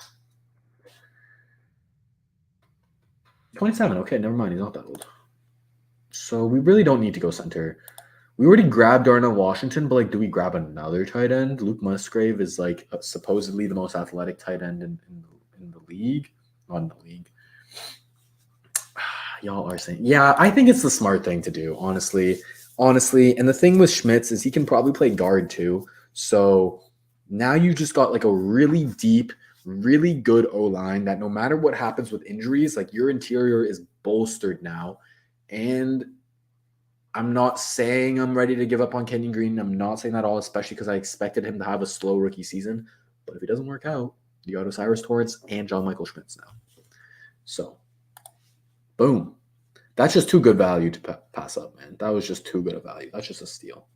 27. Okay, never mind. He's not that old. So we really don't need to go center. We already grabbed Darnell Washington, but like, do we grab another tight end? Luke Musgrave is like supposedly the most athletic tight end in the league. Not in the league. Y'all are saying, yeah, I think it's the smart thing to do, honestly. And the thing with Schmitz is he can probably play guard too. So now you just got like a really deep, really good O-line that no matter what happens with injuries, like your interior is bolstered now. And I'm not saying I'm ready to give up on Kenyon Green. I'm not saying that at all, especially because I expected him to have a slow rookie season. But if he doesn't work out, you got Osiris Torrance and John Michael Schmitz now. So, boom. That's just too good value to pass up, man. That was just too good a value. That's just a steal.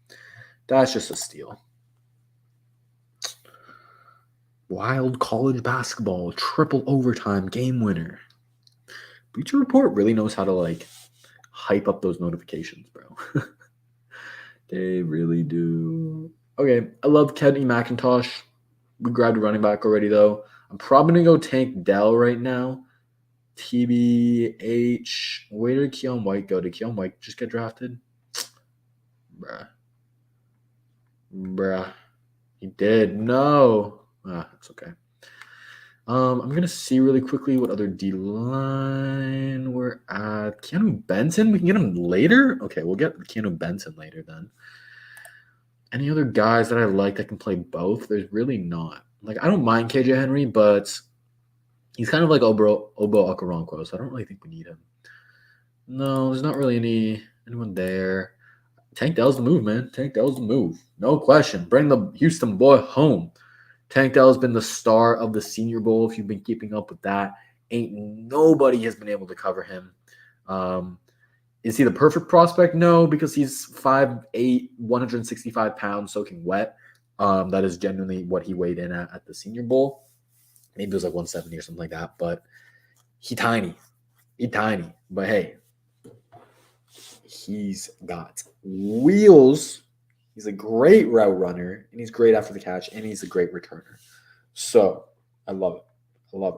Wild college basketball, triple overtime game winner. Bleacher Report really knows how to like hype up those notifications, bro. They really do. Okay, I love Kenny McIntosh. We grabbed a running back already, though. I'm probably going to go Tank Dell right now. TBH. Where did Keon White go? Did Keon White just get drafted? Bruh. He did. No. It's okay. I'm going to see really quickly what other D-line we're at. Keanu Benson? We can get him later? Okay, we'll get Keanu Benson later then. Any other guys that I like that can play both? There's really not. Like, I don't mind KJ Henry, but he's kind of like Obo Okoronkwo, so I don't really think we need him. No, there's not really anyone there. Tank Dell's the move, man. Tank Dell's the move. No question. Bring the Houston boy home. Tank Dell's been the star of the Senior Bowl. If you've been keeping up with that, ain't nobody has been able to cover him. Is he the perfect prospect? No, because he's 5'8", 165 pounds, soaking wet. That is genuinely what he weighed in at the Senior Bowl. Maybe it was like 170 or something like that. But he tiny. But hey, he's got wheels. He's a great route runner, and he's great after the catch, and he's a great returner. So I love it.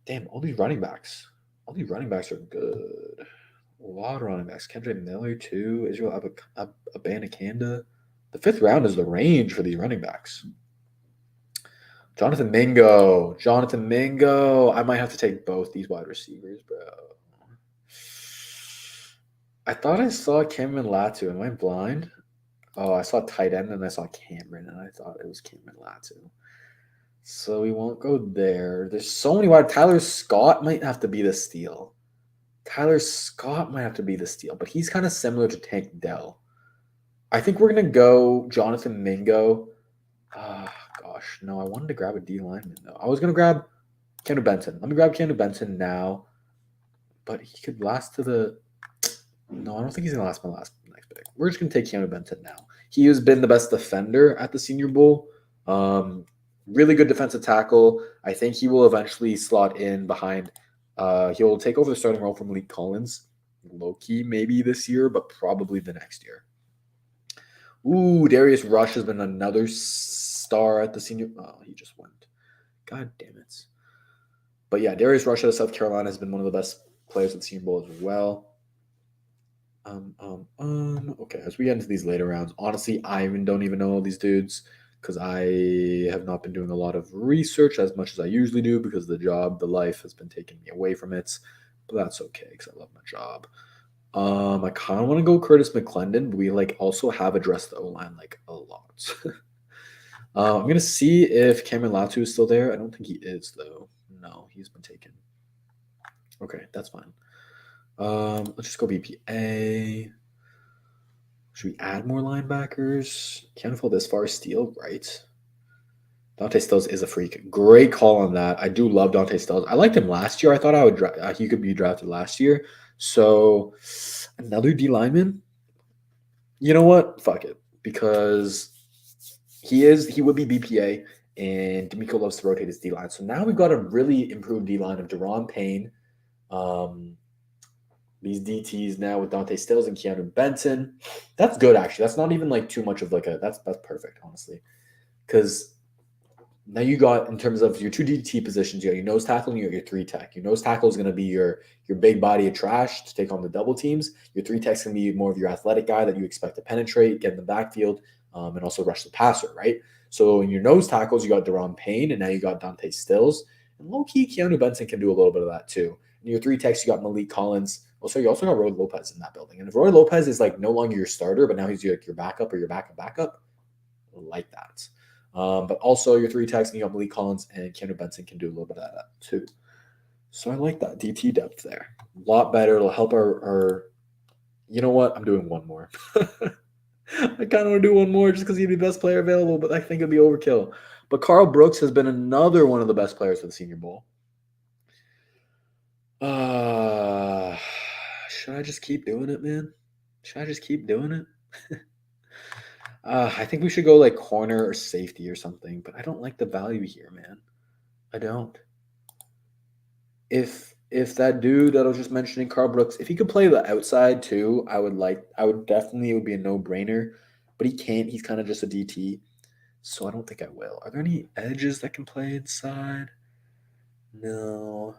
Damn, all these running backs are good. A lot of running backs. Kendrick Miller, too. Israel Abanikanda. The 5th round is the range for these running backs. Jonathan Mingo. I might have to take both these wide receivers, bro. I thought I saw Cameron Latu. Am I blind? Oh, I saw tight end and I saw Cameron, and I thought it was Cameron Latu. So we won't go there. There's so many wide. Tyler Scott might have to be the steal. But he's kind of similar to Tank Dell. I think we're going to go Jonathan Mingo. Gosh, no, I wanted to grab a D lineman, though. I was going to grab Keanu Benson. Let me grab Keanu Benson now. But he could last to the... No, I don't think he's going to last my next pick. We're just going to take Keanu Benson now. He has been the best defender at the Senior Bowl. Really good defensive tackle. I think he will eventually slot in behind... he'll take over the starting role from Malik Collins. Low-key maybe this year, but probably the next year. Ooh, Darius Rush has been another star at the Senior... Oh, he just went. God damn it. But yeah, Darius Rush out of South Carolina has been one of the best players at the Senior Bowl as well. Okay, as we get into these later rounds, honestly, I don't even know all these dudes because I have not been doing a lot of research as much as I usually do because the life has been taking me away from it. But that's okay because I love my job. I kind of want to go Curtis McClendon, but we also have addressed the O-line a lot. I'm gonna see if Cameron Latu is still there. I don't think he is though. No, he's been taken. Okay, that's fine. Let's just go BPA. Should we add more linebackers? Can't fall this far. Steele, right? Dante Stills is a freak. Great call on that. I do love Dante Stills. I liked him last year. I thought he could be drafted last year. So another D lineman. You know what? Fuck it, because he would be BPA, and DeMeco loves to rotate his D line. So now we've got a really improved D line of Deron Payne. These DTs now with Dante Stills and Keanu Benson. That's good, actually. That's not even too much of that's perfect, honestly. Because now you got, in terms of your 2 DT positions, you got your nose tackle and you got your 3 tech. Your nose tackle is going to be your big body of trash to take on the double teams. Your 3 tech's going to be more of your athletic guy that you expect to penetrate, get in the backfield, and also rush the passer, right? So in your nose tackles, you got Deron Payne, and now you got Dante Stills. And low-key, Keanu Benson can do a little bit of that, too. In your 3 techs, you got Malik Collins. Also, you also got Roy Lopez in that building. And if Roy Lopez is no longer your starter, but now he's your backup or your backup, I like that. But also your 3 techs, and you got Malik Collins and Keanu Benson can do a little bit of that too. So I like that DT depth there. A lot better. It'll help our you know what? I'm doing one more. I kind of want to do one more just because he'd be the best player available, but I think it'd be overkill. But Carl Brooks has been another one of the best players for the Senior Bowl. Should I just keep doing it, man? Should I just keep doing it? I think we should go like corner or safety or something, but I don't like the value here, man. I don't. If that dude that I was just mentioning, Carl Brooks, if he could play the outside too, I would definitely, it would be a no-brainer. But he can't. He's kind of just a DT. So I don't think I will. Are there any edges that can play inside? No.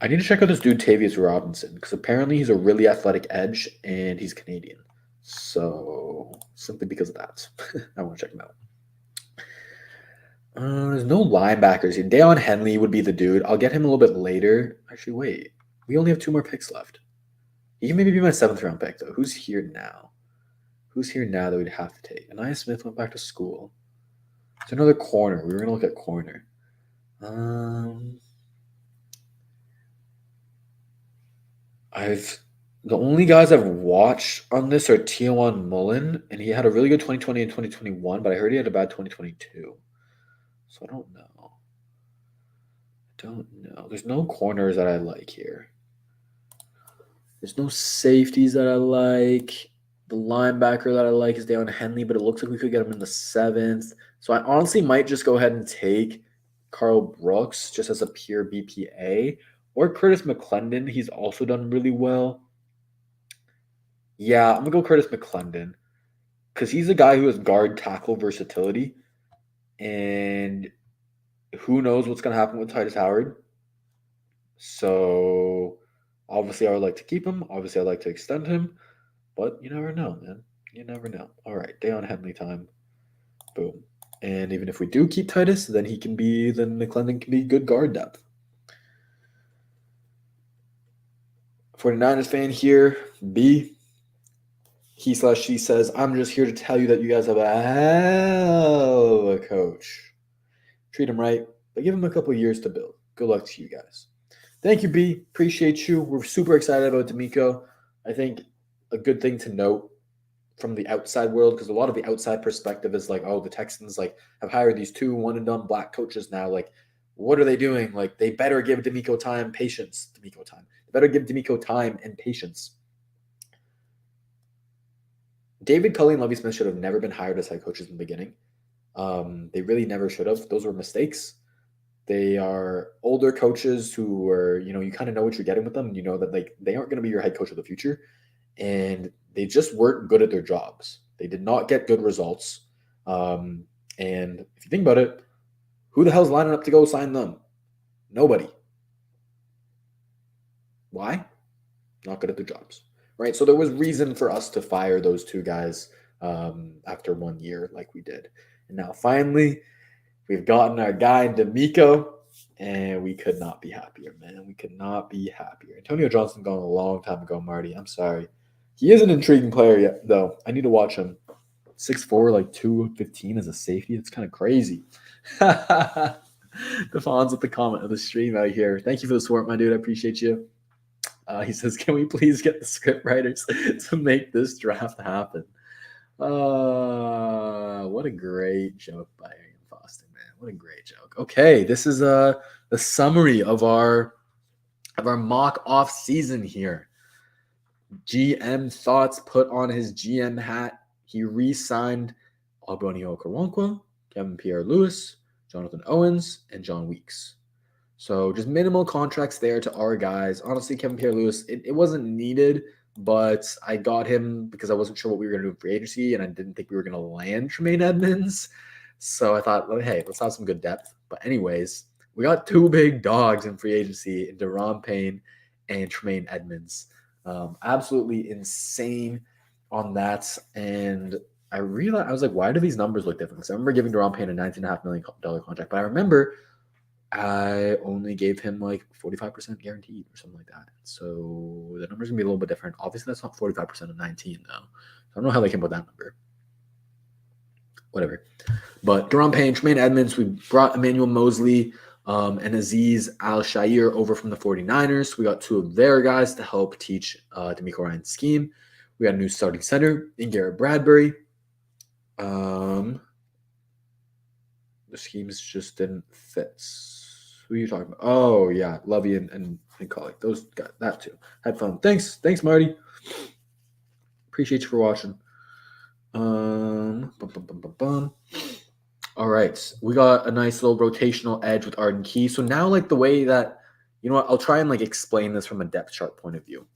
I need to check out this dude Tavius Robinson because apparently he's a really athletic edge and he's Canadian. So simply because of that, I want to check him out. There's no linebackers here. Deion Henley would be the dude. I'll get him a little bit later. Actually, wait. We only have 2 more picks left. He can maybe be my 7th round pick though. Who's here now? Who's here now that we'd have to take? Anaya Smith went back to school. It's another corner. We were gonna look at corner. The only guys I've watched on this are Tion Mullen, and he had a really good 2020 and 2021, but I heard he had a bad 2022. So I don't know. There's no corners that I like here. There's no safeties that I like. The linebacker that I like is Deion Henley, but it looks like we could get him in the 7th. So I honestly might just go ahead and take Carl Brooks just as a pure BPA. Or Curtis McClendon. He's also done really well. Yeah, I'm going to go Curtis McClendon. Because he's a guy who has guard tackle versatility. And who knows what's going to happen with Titus Howard. So obviously I would like to keep him. Obviously I'd like to extend him. But you never know, man. You never know. All right, Deion Henley time. Boom. And even if we do keep Titus, then McClendon can be good guard depth. 49ers fan here, B. He/she says, I'm just here to tell you that you guys have a hell of a coach. Treat him right, but give him a couple years to build. Good luck to you guys. Thank you, B. Appreciate you. We're super excited about DeMeco. I think a good thing to note from the outside world, because a lot of the outside perspective is like, oh, the Texans like have hired these 2 one-and-done black coaches now. Like, what are they doing? Like, they better give DeMeco time, patience. They better give DeMeco time and patience. David Culley and Lovie Smith should have never been hired as head coaches in the beginning. They really never should have. Those were mistakes. They are older coaches who are, you kind of know what you're getting with them. You know that like they aren't going to be your head coach of the future. And they just weren't good at their jobs. They did not get good results. And if you think about it, who the hell's lining up to go sign them? Nobody. Why? Not good at their jobs, right? So there was reason for us to fire those 2 guys after 1 year like we did. And now finally, we've gotten our guy DeMeco, and we could not be happier, man. We could not be happier. Antonio Johnson gone a long time ago, Marty. I'm sorry. He is an intriguing player yet, though. I need to watch him. 6'4", like 215 as a safety. It's kind of crazy. Defon's with the comment of the stream out here. Thank you for the support, my dude. I appreciate you. He says, can we please get the script writers to make this draft happen? What a great joke by Arian Foster, man. What a great joke. Okay, this is the summary of our mock off season here. GM thoughts, put on his GM hat. He re-signed Albonio Okoronkwo, Kevin Pierre-Louis, Jonathan Owens, and John Weeks. So just minimal contracts there to our guys. Honestly, Kevin Pierre-Louis, it wasn't needed, but I got him because I wasn't sure what we were going to do in free agency, and I didn't think we were going to land Tremaine Edmonds. So I thought, well, hey, let's have some good depth. But anyways, we got 2 big dogs in free agency, in Deron Payne and Tremaine Edmonds. Absolutely insane on that. And I realized, I was like, why do these numbers look different? Because I remember giving Deron Payne a $19.5 million contract, but I remember I only gave him like 45% guaranteed or something like that. So the numbers going to be a little bit different. Obviously, that's not 45% of 19, though. So I don't know how they came up with that number. Whatever. But Deron Payne, Tremaine Edmonds, we brought Emmanuel Mosley and Aziz Al-Shair over from the 49ers. We got 2 of their guys to help teach DeMeco Ryans' scheme. We got a new starting center in Garrett Bradbury. The schemes just didn't fit. Who are you talking about? Oh, yeah. Lovey and Collie. Those got that too. Had fun. Thanks, Marty. Appreciate you for watching. Bum, bum, bum, bum, bum. All right, we got a nice little rotational edge with Arden Key. So now, like the way that, you know what, I'll try and like explain this from a depth chart point of view.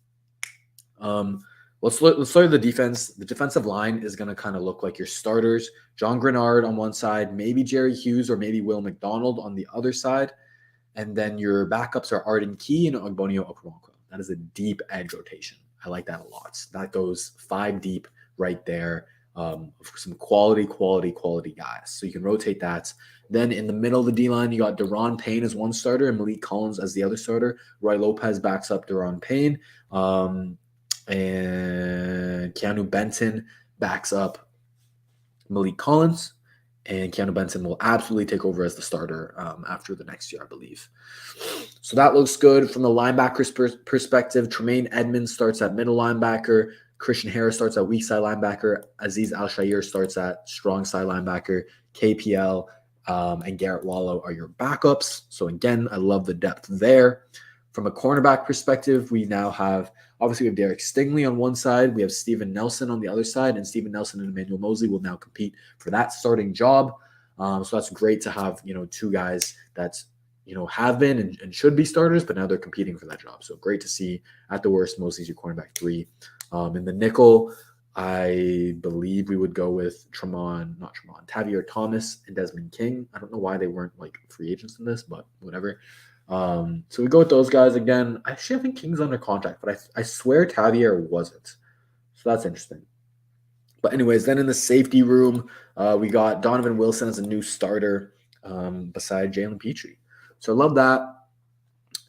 Let's start with the defense. The defensive line is going to kind of look like your starters: John Grenard on one side, maybe Jerry Hughes or maybe Will McDonald on the other side, and then your backups are Arden Key and Ogbonio Okoronkwo. That is a deep edge rotation. I like that a lot. That goes 5 deep right there. Some quality guys. So you can rotate that. Then in the middle of the D line, you got Deron Payne as one starter and Malik Collins as the other starter. Roy Lopez backs up Deron Payne. And Keanu Benton backs up Malik Collins. And Keanu Benton will absolutely take over as the starter after the next year, I believe. So that looks good. From the linebackers perspective, Tremaine Edmonds starts at middle linebacker. Christian Harris starts at weak side linebacker. Aziz Al-Shair starts at strong side linebacker. KPL and Garrett Wallow are your backups. So again, I love the depth there. From a cornerback perspective, we now have, obviously we have Derek Stingley on one side. We have Steven Nelson on the other side. And Steven Nelson and Emmanuel Mosley will now compete for that starting job. So that's great to have, two guys that's, have been and should be starters, but now they're competing for that job. So great to see. At the worst, Mosley's your cornerback 3. In the nickel, I believe we would go with Tavier Thomas and Desmond King. I don't know why they weren't like free agents in this, but whatever. So we go with those guys again. Actually, I think King's under contract, but I swear Tavier wasn't. So that's interesting. But anyways, then in the safety room, we got Donovan Wilson as a new starter beside Jalen Petrie. So I love that.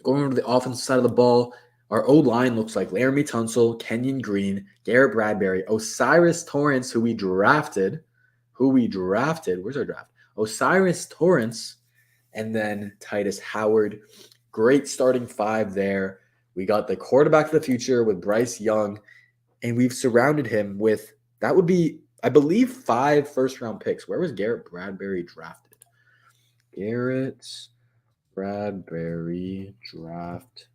Going over to the offensive side of the ball, our O-line looks like Laramie Tunsil, Kenyon Green, Garrett Bradbury, Osiris Torrance, who we drafted. Where's our draft? Osiris Torrance, and then Titus Howard. Great starting 5 there. We got the quarterback of the future with Bryce Young, and we've surrounded him with, that would be, I believe, 5 first-round picks. Where was Garrett Bradbury drafted? Garrett Bradbury draft.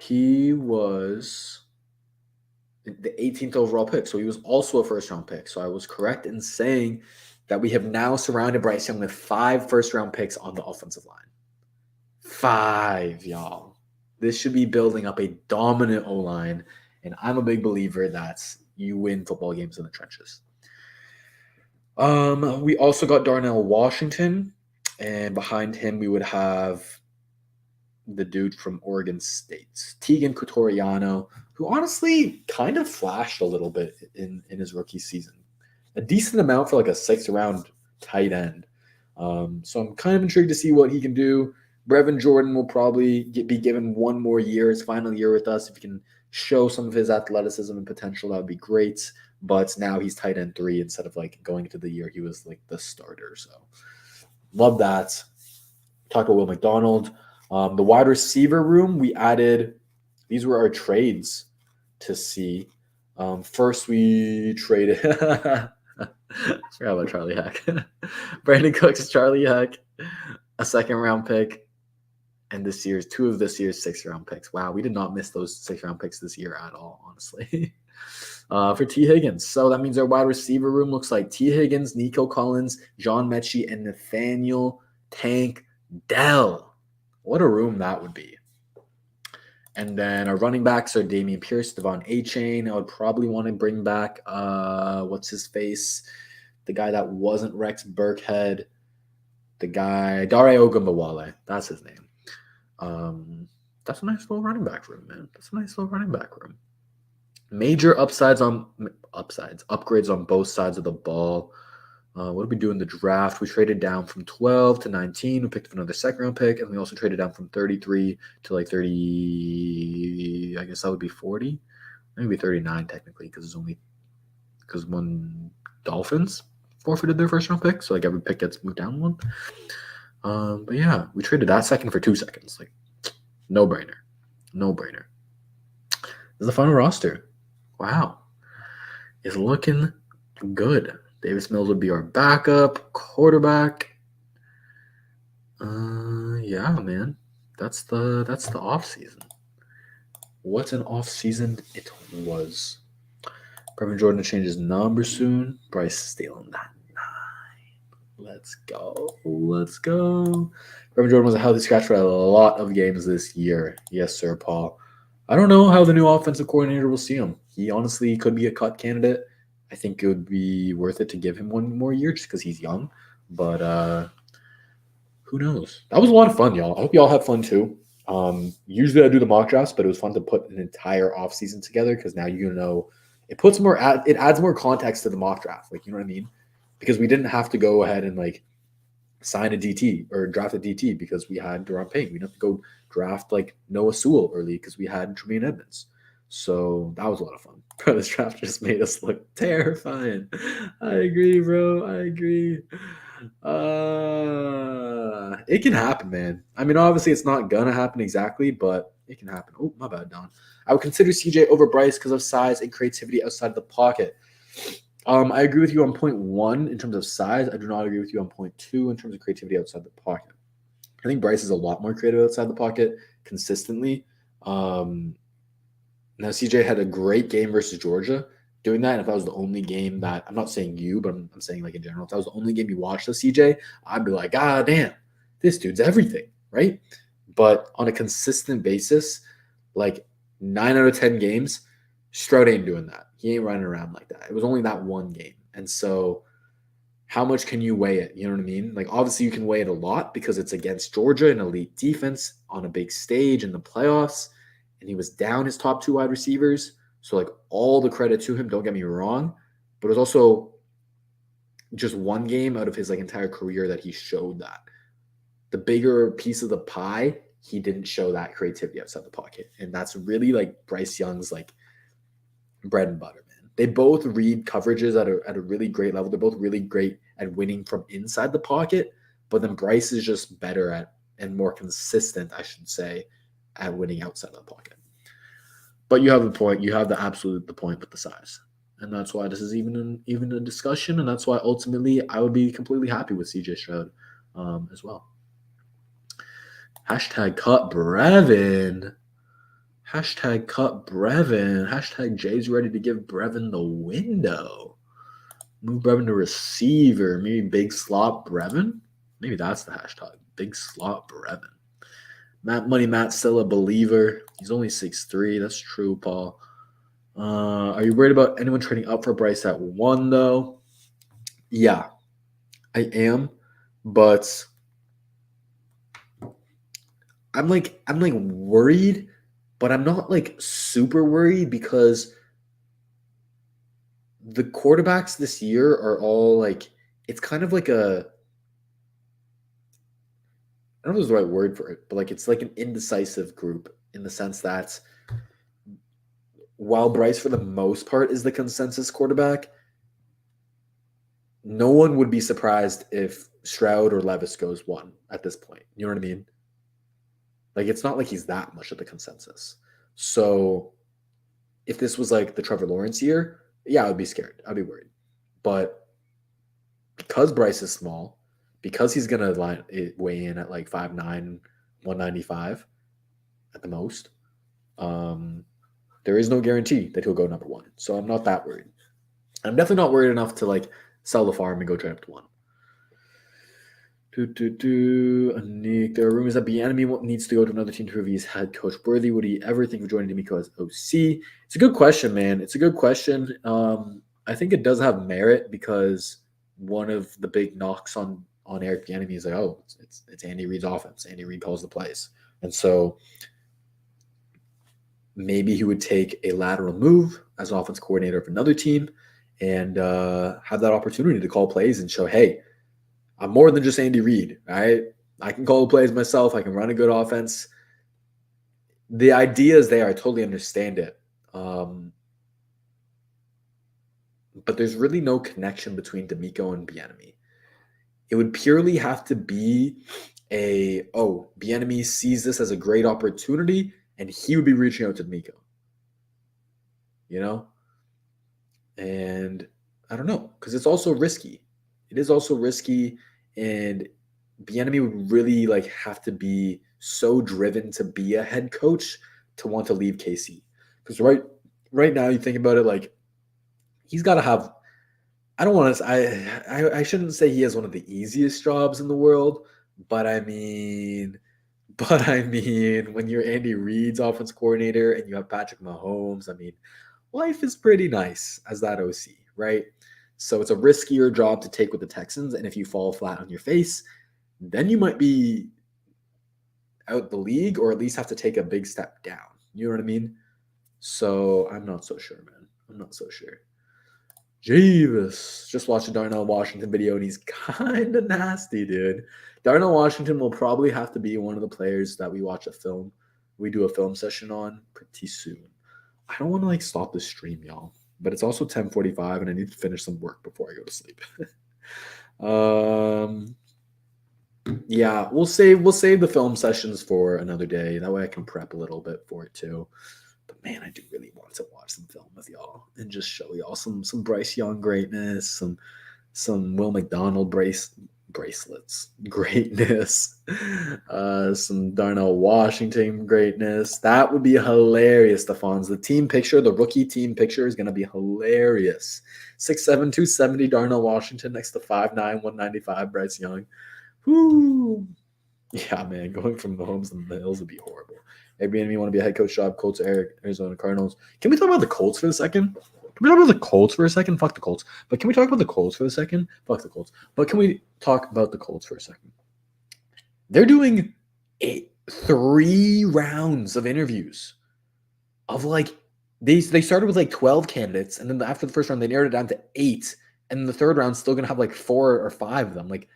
He was the 18th overall pick, so he was also a first-round pick. So I was correct in saying that we have now surrounded Bryce Young with 5 first-round picks on the offensive line. 5, y'all. This should be building up a dominant O-line, and I'm a big believer that you win football games in the trenches. We also got Darnell Washington, and behind him we would have the dude from Oregon State, Tegan Cotoriano, who honestly kind of flashed a little bit in his rookie season. A decent amount for like a 6th round tight end. So I'm kind of intrigued to see what he can do. Brevin Jordan will probably be given one more year, his final year with us. If he can show some of his athleticism and potential, that would be great. But now he's tight end 3 instead of like going into the year he was like the starter. So love that. Talk about Will McDonald. The wide receiver room, we added, these were our trades to see. First, we traded, I forgot about Charlie Heck. Brandon Cooks, Charlie Heck, a 2nd round pick, and 2 of this year's 6th round picks. Wow, we did not miss those 6th round picks this year at all, honestly. For T Higgins. So that means our wide receiver room looks like T Higgins, Nico Collins, John Mechie, and Nathaniel Tank Dell. What a room that would be. And then our running backs are Damian Pierce, Devon Achane. I would probably want to bring back, what's his face? The guy that wasn't Rex Burkhead. The guy, Dare Ogunbowale. That's his name. That's a nice little running back room, man. That's a nice little running back room. Major upgrades on both sides of the ball. What did we do in the draft? We traded down from 12 to 19. We picked up another 2nd round pick, and we also traded down from 33 to like 30. I guess that would be 40, maybe 39 technically, because one Dolphins forfeited their 1st round pick, so like every pick gets moved down 1. But yeah, we traded that 2nd for 2 seconds. Like no brainer. This is the final roster. Wow, it's looking good. Davis Mills would be our backup quarterback. Yeah, man. That's the off season. What an off season it was. Brevin Jordan to change his number soon. Bryce stealing that 9. Let's go. Let's go. Brevin Jordan was a healthy scratch for a lot of games this year. Yes, sir, Paul. I don't know how the new offensive coordinator will see him. He honestly could be a cut candidate. I think it would be worth it to give him one more year just because he's young. But who knows? That was a lot of fun, y'all. I hope y'all had fun too. Usually I do the mock drafts, but it was fun to put an entire offseason together because now you know it adds more context to the mock draft. Like, you know what I mean? Because we didn't have to go ahead and like sign a DT or draft a DT because we had Deron Payne. We didn't have to go draft like Noah Sewell early because we had Tremaine Edmonds. So that was a lot of fun. Bro, this draft just made us look terrifying. I agree, bro. I agree. It can happen, man. I mean, obviously it's not gonna happen exactly, but it can happen. Oh, my bad, Don. I would consider CJ over Bryce because of size and creativity outside the pocket. I agree with you on point 1 in terms of size. I do not agree with you on point 2 in terms of creativity outside the pocket. I think Bryce is a lot more creative outside the pocket consistently. Now, CJ had a great game versus Georgia doing that. And if that was the only game that, I'm not saying you, but I'm saying like in general, if that was the only game you watched of CJ, I'd be like, ah, damn, this dude's everything, right? But on a consistent basis, like 9 out of 10 games, Stroud ain't doing that. He ain't running around like that. It was only that one game. And so how much can you weigh it? You know what I mean? Like, obviously you can weigh it a lot because it's against Georgia, an elite defense on a big stage in the playoffs. And he was down his top 2 wide receivers. So, like, all the credit to him, don't get me wrong. But it was also just one game out of his, like, entire career that he showed that. The bigger piece of the pie, he didn't show that creativity outside the pocket. And that's really, like, Bryce Young's, like, bread and butter, man. They both read coverages at a really great level. They're both really great at winning from inside the pocket. But then Bryce is just better at, and more consistent, I should say, at winning outside of the pocket. But you have the point. You have the point with the size. And that's why this is even a discussion. And that's why ultimately I would be completely happy with CJ Stroud as well. Hashtag cut Brevin. Hashtag cut Brevin. Hashtag Jay's ready to give Brevin the window. Move Brevin to receiver. Maybe big slot Brevin. Maybe that's the hashtag. Big slot Brevin. Matt's still a believer. He's only 6'3". That's true, Paul. Are you worried about anyone trading up for Bryce at 1, though? Yeah, I am. But I'm like worried, but I'm not like super worried because the quarterbacks this year are all like, it's kind of like a, I don't know if there's the right word for it, but like it's like an indecisive group in the sense that while Bryce for the most part is the consensus quarterback, no one would be surprised if Stroud or Levis goes 1 at this point. You know what I mean? Like, it's not like he's that much of the consensus. So if this was like the Trevor Lawrence year, yeah, I would be scared. I'd be worried. But because Bryce is small, because he's going to weigh in at like 5'9", 195 at the most, there is no guarantee that he'll go number 1. So I'm not that worried. I'm definitely not worried enough to like sell the farm and go trade up to 1. Nick, there are rumors that Bieniemy needs to go to another team to prove he's head coach worthy. Would he ever think of joining DeMeco as OC? It's a good question, man. It's a good question. I think it does have merit because one of the big knocks on Eric Bieniemy is like, oh, it's Andy Reid's offense. Andy Reid calls the plays, and so maybe he would take a lateral move as an offense coordinator of another team and have that opportunity to call plays and show, hey, I'm more than just Andy Reid, right? I can call the plays myself. I can run a good offense. The idea is there. I totally understand it. But there's really no connection between DeMeco and Bieniemy. It would purely have to be Bieniemy sees this as a great opportunity, and he would be reaching out to DeMeco. You know? And I don't know, because it's also risky. It is also risky, and Bieniemy would really like have to be so driven to be a head coach to want to leave KC. Because right now you think about it, like he's got to have. I don't want to. I shouldn't say he has one of the easiest jobs in the world, but I mean, when you're Andy Reid's offense coordinator and you have Patrick Mahomes, I mean, life is pretty nice as that OC, right? So it's a riskier job to take with the Texans, and if you fall flat on your face, then you might be out the league, or at least have to take a big step down. You know what I mean? So I'm not so sure, man. I'm not so sure. Jeeves. Just watched a Darnell Washington video, and he's kind of nasty, dude. Darnell Washington will probably have to be one of the players that we do a film session on pretty soon. I don't want to like stop the stream, y'all, but it's also 10:45, and I need to finish some work before I go to sleep. Yeah, we'll save the film sessions for another day. That way I can prep a little bit for it too. But man, I do really want to watch some film with y'all and just show y'all some Bryce Young greatness, some Will McDonald bracelets greatness, some Darnell Washington greatness. That would be hilarious, Stephons. The rookie team picture is gonna be hilarious. 6'7", 270 Darnell Washington next to 5'9", 195 Bryce Young. Whoo. Yeah, man, going from the homes and the hills would be horrible. Airbnb want to be a head coach job, Colts, Arizona Cardinals. Can we talk about the Colts for a second? Fuck the Colts. But can we talk about the Colts for a second? Fuck the Colts. But can we talk about the Colts for a second? They're doing 3 rounds of interviews of like they started with like 12 candidates, and then after the first round they narrowed it down to 8, and the third round's still gonna have like 4 or 5 of them. Like,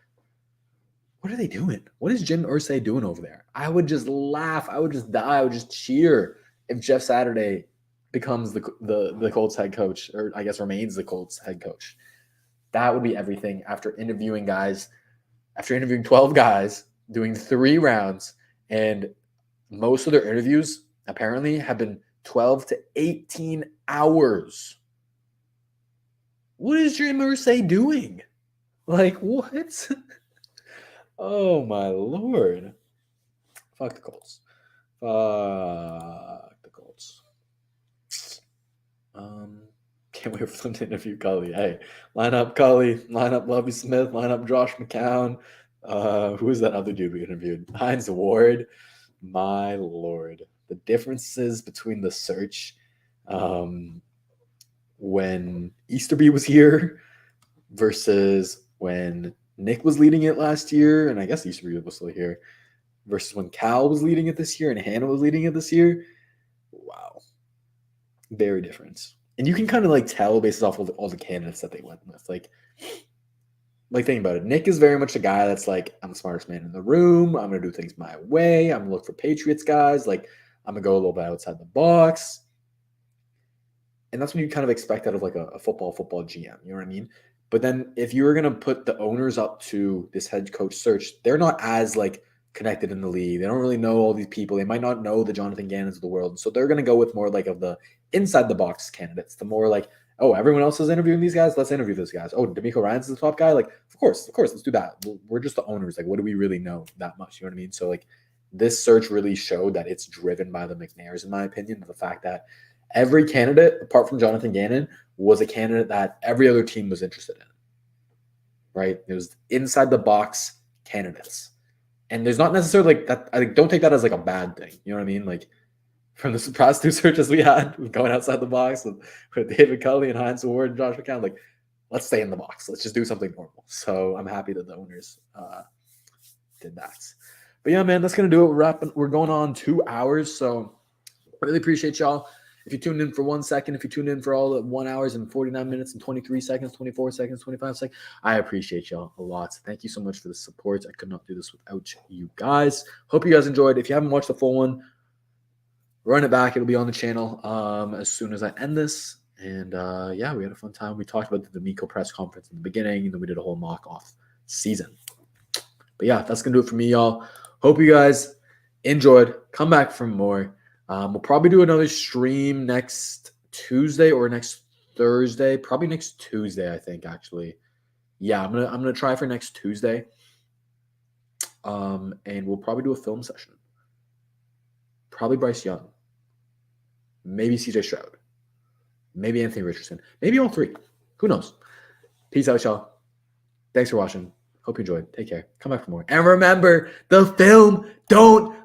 what are they doing? What is Jim Irsay doing over there? I would just laugh. I would just die. I would just cheer if Jeff Saturday becomes the Colts head coach, or I guess remains the Colts head coach. That would be everything after interviewing 12 guys, doing 3 rounds, and most of their interviews apparently have been 12 to 18 hours. What is Jim Irsay doing? Like, what? Oh, my Lord. Fuck the Colts. Can't wait for them to interview Cully. Hey, line up Cully, line up Lovie Smith, line up Josh McCown. Who is that other dude we interviewed? Hines Ward. My Lord. The differences between the search when Easterby was here versus when Nick was leading it last year, and I guess Easterby was still here, versus when Cal was leading it this year and Hannah was leading it this year. Wow. Very different. And you can kind of like tell based off of all the candidates that they went with. Like think about it. Nick is very much a guy that's like, I'm the smartest man in the room. I'm going to do things my way. I'm going to look for Patriots guys. Like, I'm going to go a little bit outside the box. And that's what you kind of expect out of like a football GM. You know what I mean? But then if you were going to put the owners up to this head coach search, they're not as like connected in the league. They don't really know all these people. They might not know the Jonathan Gannons of the world. So they're going to go with more like of the inside the box candidates, the more like, oh, everyone else is interviewing these guys. Let's interview those guys. Oh, DeMeco Ryans is the top guy. Like, of course, let's do that. We're just the owners. Like, what do we really know that much? You know what I mean? So like this search really showed that it's driven by the McNairs, in my opinion, the fact that every candidate, apart from Jonathan Gannon, was a candidate that every other team was interested in. Right? It was inside the box candidates. And there's not necessarily like that. I don't take that as like a bad thing. You know what I mean? Like from the past 2 searches we had, going outside the box with David Culley and Hines Ward and Josh McCown, like, let's stay in the box. Let's just do something normal. So I'm happy that the owners did that. But yeah, man, that's going to do it. We're going on 2 hours. So I really appreciate y'all. If you tuned in for 1 second, if you tuned in for all the 1 hours and 49 minutes and 23 seconds, 24 seconds, 25 seconds, I appreciate y'all a lot. Thank you so much for the support. I could not do this without you guys. Hope you guys enjoyed. If you haven't watched the full one, run it back. It'll be on the channel as soon as I end this. And yeah, we had a fun time. We talked about the DeMeco press conference in the beginning, and then we did a whole mock-off season. But yeah, that's going to do it for me, y'all. Hope you guys enjoyed. Come back for more. We'll probably do another stream next Tuesday or next Thursday. Probably next Tuesday, I think, actually. Yeah, I'm gonna try for next Tuesday. And we'll probably do a film session. Probably Bryce Young. Maybe CJ Stroud. maybe Anthony Richardson, maybe all three. Who knows? Peace out, y'all. Thanks for watching. Hope you enjoyed. Take care. Come back for more. And remember, the film don't